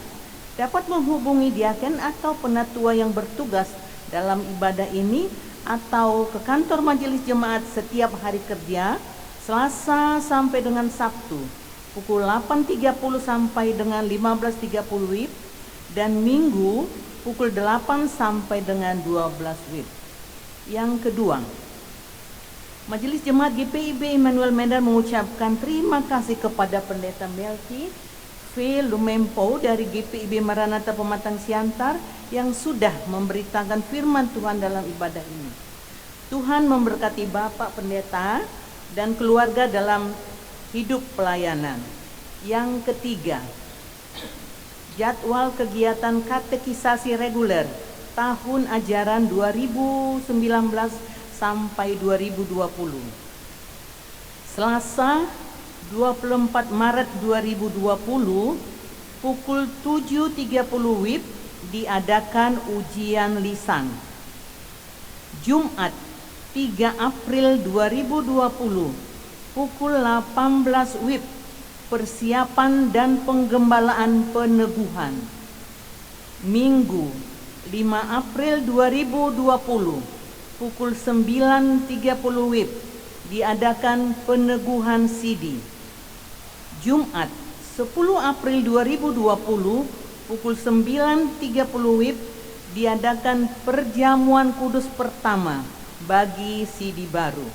dapat menghubungi diaken atau penatua yang bertugas dalam ibadah ini atau ke kantor majelis jemaat setiap hari kerja, Selasa sampai dengan Sabtu, pukul 8.30 sampai dengan 15.30 WIB, dan Minggu pukul 8 sampai dengan 12 WIB. Yang kedua, Majelis Jemaat GPIB Immanuel Medan mengucapkan terima kasih kepada Pendeta Melki V. Lumempo dari GPIB Maranatha Pematang Siantar yang sudah memberitakan firman Tuhan dalam ibadah ini. Tuhan memberkati Bapak Pendeta dan keluarga dalam hidup pelayanan. Yang ketiga, jadwal kegiatan katekisasi reguler tahun ajaran 2019 sampai 2020. Selasa 24 Maret 2020 pukul 7.30 WIB diadakan ujian lisan. Jumat 3 April 2020 pukul 18 WIB persiapan dan penggembalaan peneguhan. Minggu 5 April 2020 pukul 9.30 WIB diadakan peneguhan sidi. Jumat 10 April 2020 pukul 9.30 WIB diadakan perjamuan kudus pertama bagi sidi baru.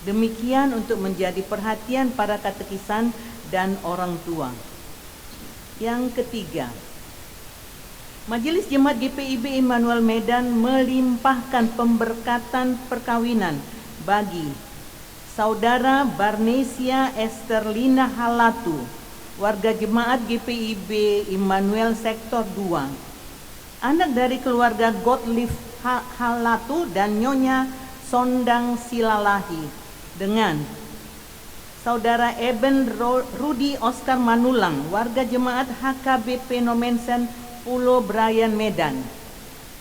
Demikian untuk menjadi perhatian para katekisan dan orang tua. Yang ketiga, Majelis Jemaat GPIB Immanuel Medan melimpahkan pemberkatan perkawinan bagi Saudara Barnesia Esterlina Halatu, warga Jemaat GPIB Immanuel Sektor 2, anak dari keluarga Gottlieb Halatu dan Nyonya Sondang Silalahi, dengan Saudara Eben Rudi Oscar Manulang, warga Jemaat HKBP Nomensen Pulau Brian Medan,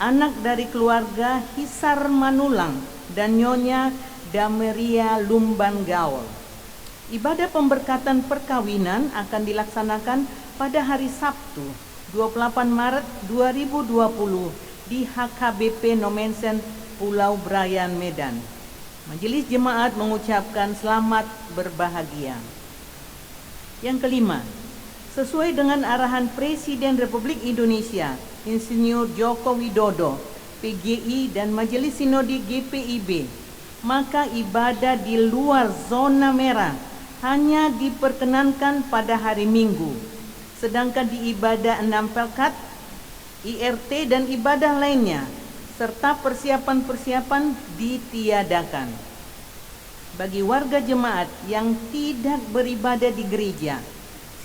anak dari keluarga Hisar Manulang dan Nyonya Dameria Lumban Gaul. Ibadah pemberkatan perkawinan akan dilaksanakan pada hari Sabtu 28 Maret 2020 di HKBP Nomensen Pulau Brian Medan. Majelis Jemaat mengucapkan selamat berbahagia. Yang kelima, sesuai dengan arahan Presiden Republik Indonesia Insinyur Joko Widodo, PGI dan Majelis Sinode GPIB, maka ibadah di luar zona merah hanya diperkenankan pada hari Minggu, sedangkan di ibadah 6 Pelkat, IRT dan ibadah lainnya serta persiapan-persiapan ditiadakan. Bagi warga jemaat yang tidak beribadah di gereja,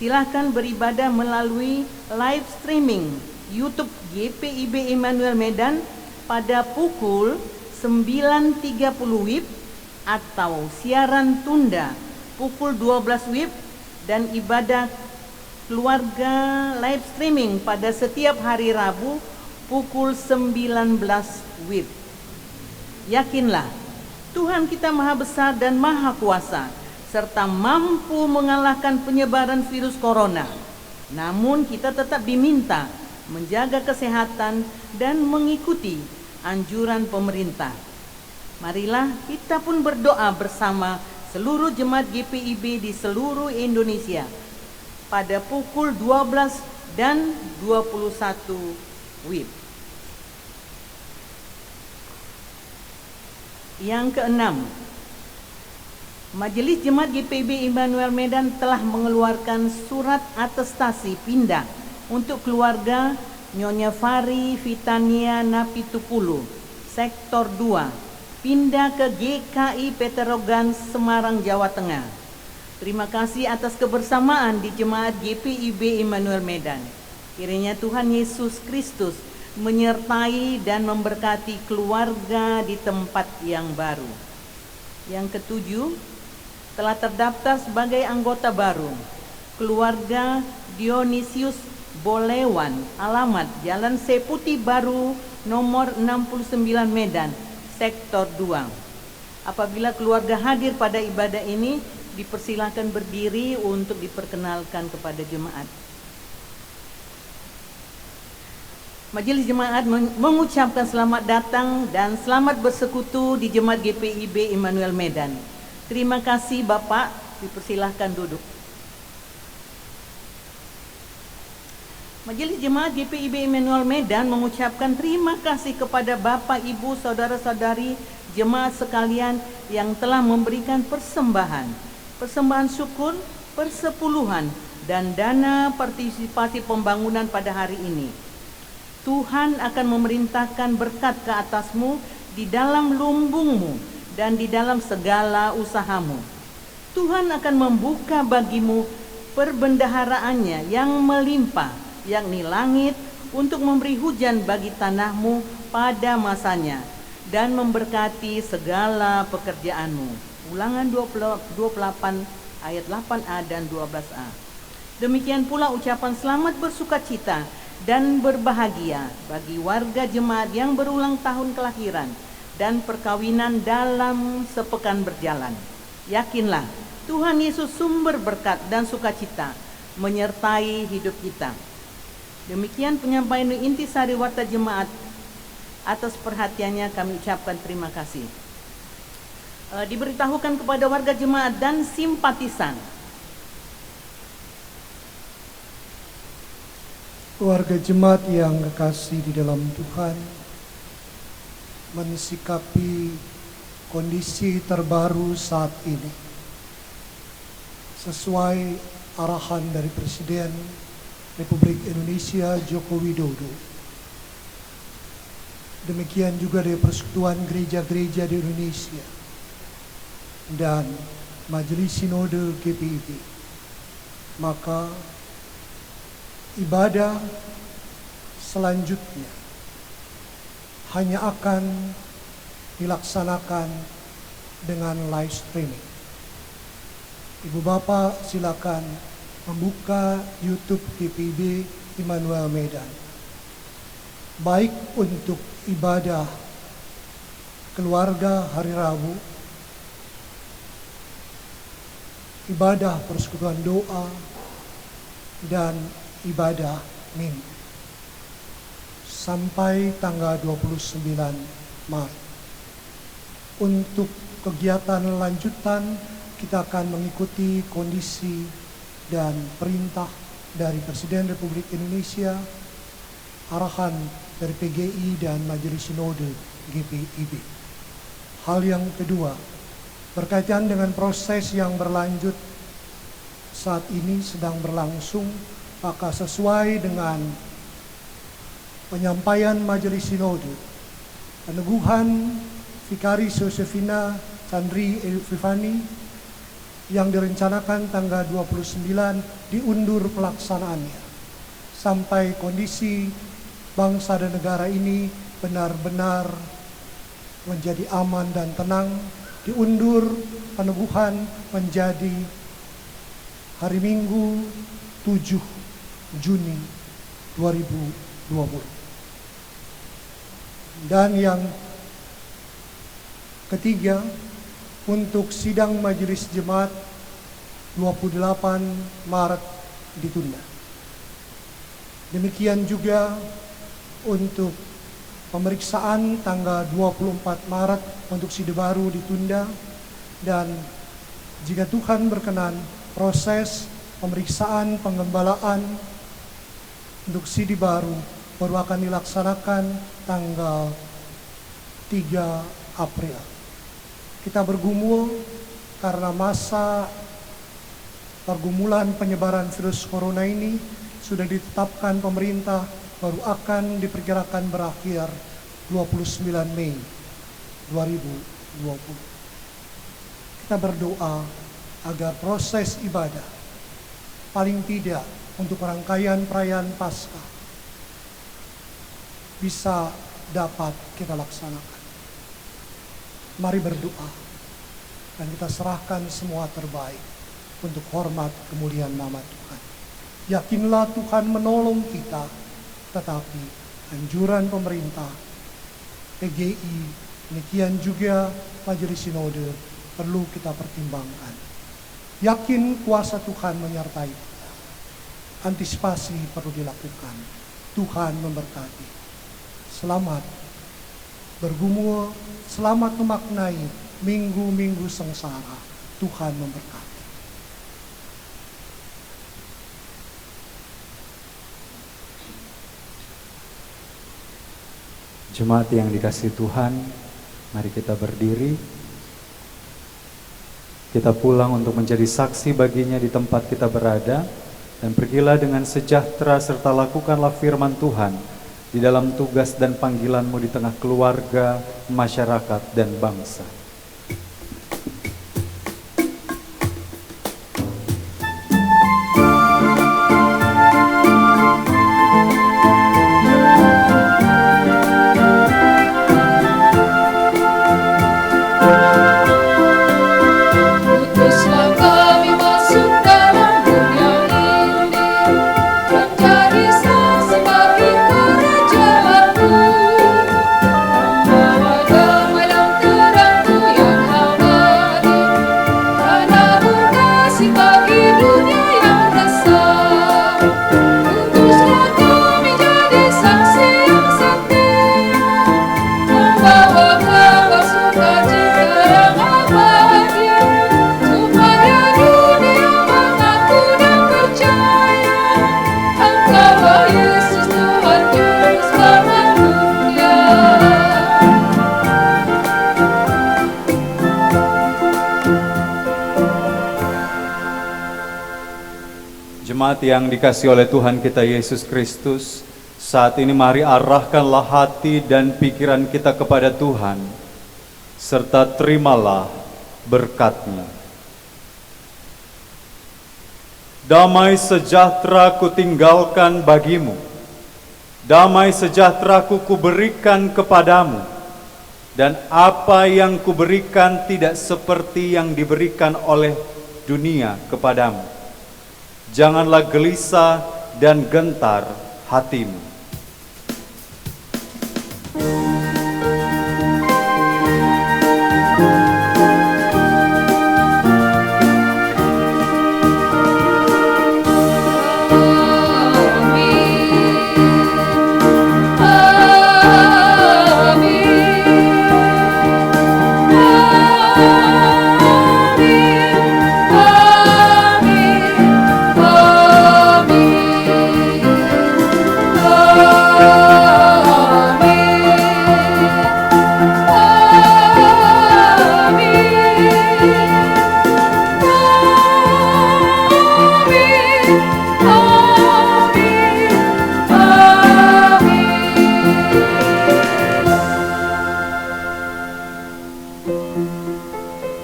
silakan beribadah melalui live streaming YouTube GPIB Immanuel Medan pada pukul 9.30 WIB atau siaran tunda pukul 12 WIB, dan ibadah keluarga live streaming pada setiap hari Rabu pukul 19 WIB. Yakinlah, Tuhan kita Maha Besar dan Maha Kuasa, serta mampu mengalahkan penyebaran virus corona. Namun kita tetap diminta menjaga kesehatan dan mengikuti anjuran pemerintah. Marilah kita pun berdoa bersama seluruh jemaat GPIB di seluruh Indonesia pada pukul 12 dan 21 WIB. Yang keenam, Majelis Jemaat GPIB Immanuel Medan telah mengeluarkan surat atestasi pindah untuk keluarga Nyonya Fari Vitania Napitupulu, Sektor 2, pindah ke GKI Peterogan, Semarang, Jawa Tengah. Terima kasih atas kebersamaan di Jemaat GPIB Immanuel Medan. Kiranya Tuhan Yesus Kristus menyertai dan memberkati keluarga di tempat yang baru. Yang ketujuh, telah terdaftar sebagai anggota baru keluarga Dionisius Bolewan, alamat Jalan Seputi Baru nomor 69 Medan, Sektor 2. Apabila keluarga hadir pada ibadah ini, dipersilakan berdiri untuk diperkenalkan kepada jemaat. Majelis Jemaat mengucapkan selamat datang dan selamat bersekutu di Jemaat GPIB Immanuel Medan. Terima kasih Bapak, dipersilahkan duduk. Majelis Jemaat GPIB Immanuel Medan mengucapkan terima kasih kepada Bapak, Ibu, Saudara-saudari jemaat sekalian yang telah memberikan persembahan syukur, persepuluhan, dan dana partisipasi pembangunan pada hari ini. Tuhan akan memerintahkan berkat ke atasmu di dalam lumbungmu dan di dalam segala usahamu. Tuhan akan membuka bagimu perbendaharaannya yang melimpah, yakni langit, untuk memberi hujan bagi tanahmu pada masanya dan memberkati segala pekerjaanmu. Ulangan 28 ayat 8a dan 12a. Demikian pula ucapan selamat bersukacita dan berbahagia bagi warga jemaat yang berulang tahun kelahiran dan perkawinan dalam sepekan berjalan. Yakinlah, Tuhan Yesus sumber berkat dan sukacita menyertai hidup kita. Demikian penyampaian intisari warta jemaat Atas perhatiannya kami ucapkan terima kasih. Diberitahukan kepada warga jemaat dan simpatisan. Warga jemaat yang kekasih di dalam Tuhan, mensikapi kondisi terbaru saat ini sesuai arahan dari Presiden Republik Indonesia Joko Widodo. Demikian juga dari Persekutuan Gereja-Gereja di Indonesia dan Majelis Sinode GPIB. Maka ibadah selanjutnya hanya akan dilaksanakan dengan live streaming. Ibu Bapak silakan membuka YouTube GPIB Immanuel Medan. Baik untuk ibadah keluarga hari Rabu, ibadah persekutuan doa, dan ibadah minggu sampai tanggal 29 Maret. Untuk kegiatan lanjutan kita akan mengikuti kondisi dan perintah dari Presiden Republik Indonesia, arahan dari PGI dan Majelis Sinode GPIB. Hal yang kedua, berkaitan dengan proses yang berlanjut saat ini sedang berlangsung, maka sesuai dengan penyampaian Majelis Sinode, peneguhan Vikaris Yosefina Chandri Epifani yang direncanakan tanggal 29 diundur pelaksanaannya sampai kondisi bangsa dan negara ini benar-benar menjadi aman dan tenang. Diundur peneguhan menjadi hari Minggu 7 Juni 2020. Dan yang ketiga, untuk sidang majelis jemaat 28 Maret ditunda. Demikian juga untuk pemeriksaan tanggal 24 Maret untuk sidang baru ditunda, dan jika Tuhan berkenan proses pemeriksaan penggembalaan untuk sidang baru akan dilaksanakan tanggal 3 April. Kita bergumul karena masa pergumulan penyebaran virus corona ini sudah ditetapkan pemerintah baru akan diperkirakan berakhir 29 Mei 2020. Kita berdoa agar proses ibadah paling tidak untuk rangkaian perayaan Paskah bisa dapat kita laksanakan. Mari berdoa dan kita serahkan semua terbaik untuk hormat kemuliaan nama Tuhan. Yakinlah Tuhan menolong kita, tetapi anjuran pemerintah, PGI, demikian juga Majelis Sinode perlu kita pertimbangkan. Yakin kuasa Tuhan menyertai kita. Antisipasi perlu dilakukan. Tuhan memberkati. Selamat bergumul, selamat memaknai minggu-minggu sengsara. Tuhan memberkati. Jemaat yang dikasihi Tuhan, mari kita berdiri. Kita pulang untuk menjadi saksi baginya di tempat kita berada, dan pergilah dengan sejahtera serta lakukanlah firman Tuhan di dalam tugas dan panggilanmu di tengah keluarga, masyarakat, dan bangsa. Membawa damai dan terang Jemaat yang dikasihi oleh Tuhan kita Yesus Kristus, saat ini mari arahkanlah hati dan pikiran kita kepada Tuhan, serta terimalah berkat-Nya. Damai sejahtera kutinggalkan bagimu, damai sejahtera kuberikan kepadamu, dan apa yang kuberikan tidak seperti yang diberikan oleh dunia kepadamu. Janganlah gelisah dan gentar hatimu.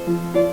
Thank you.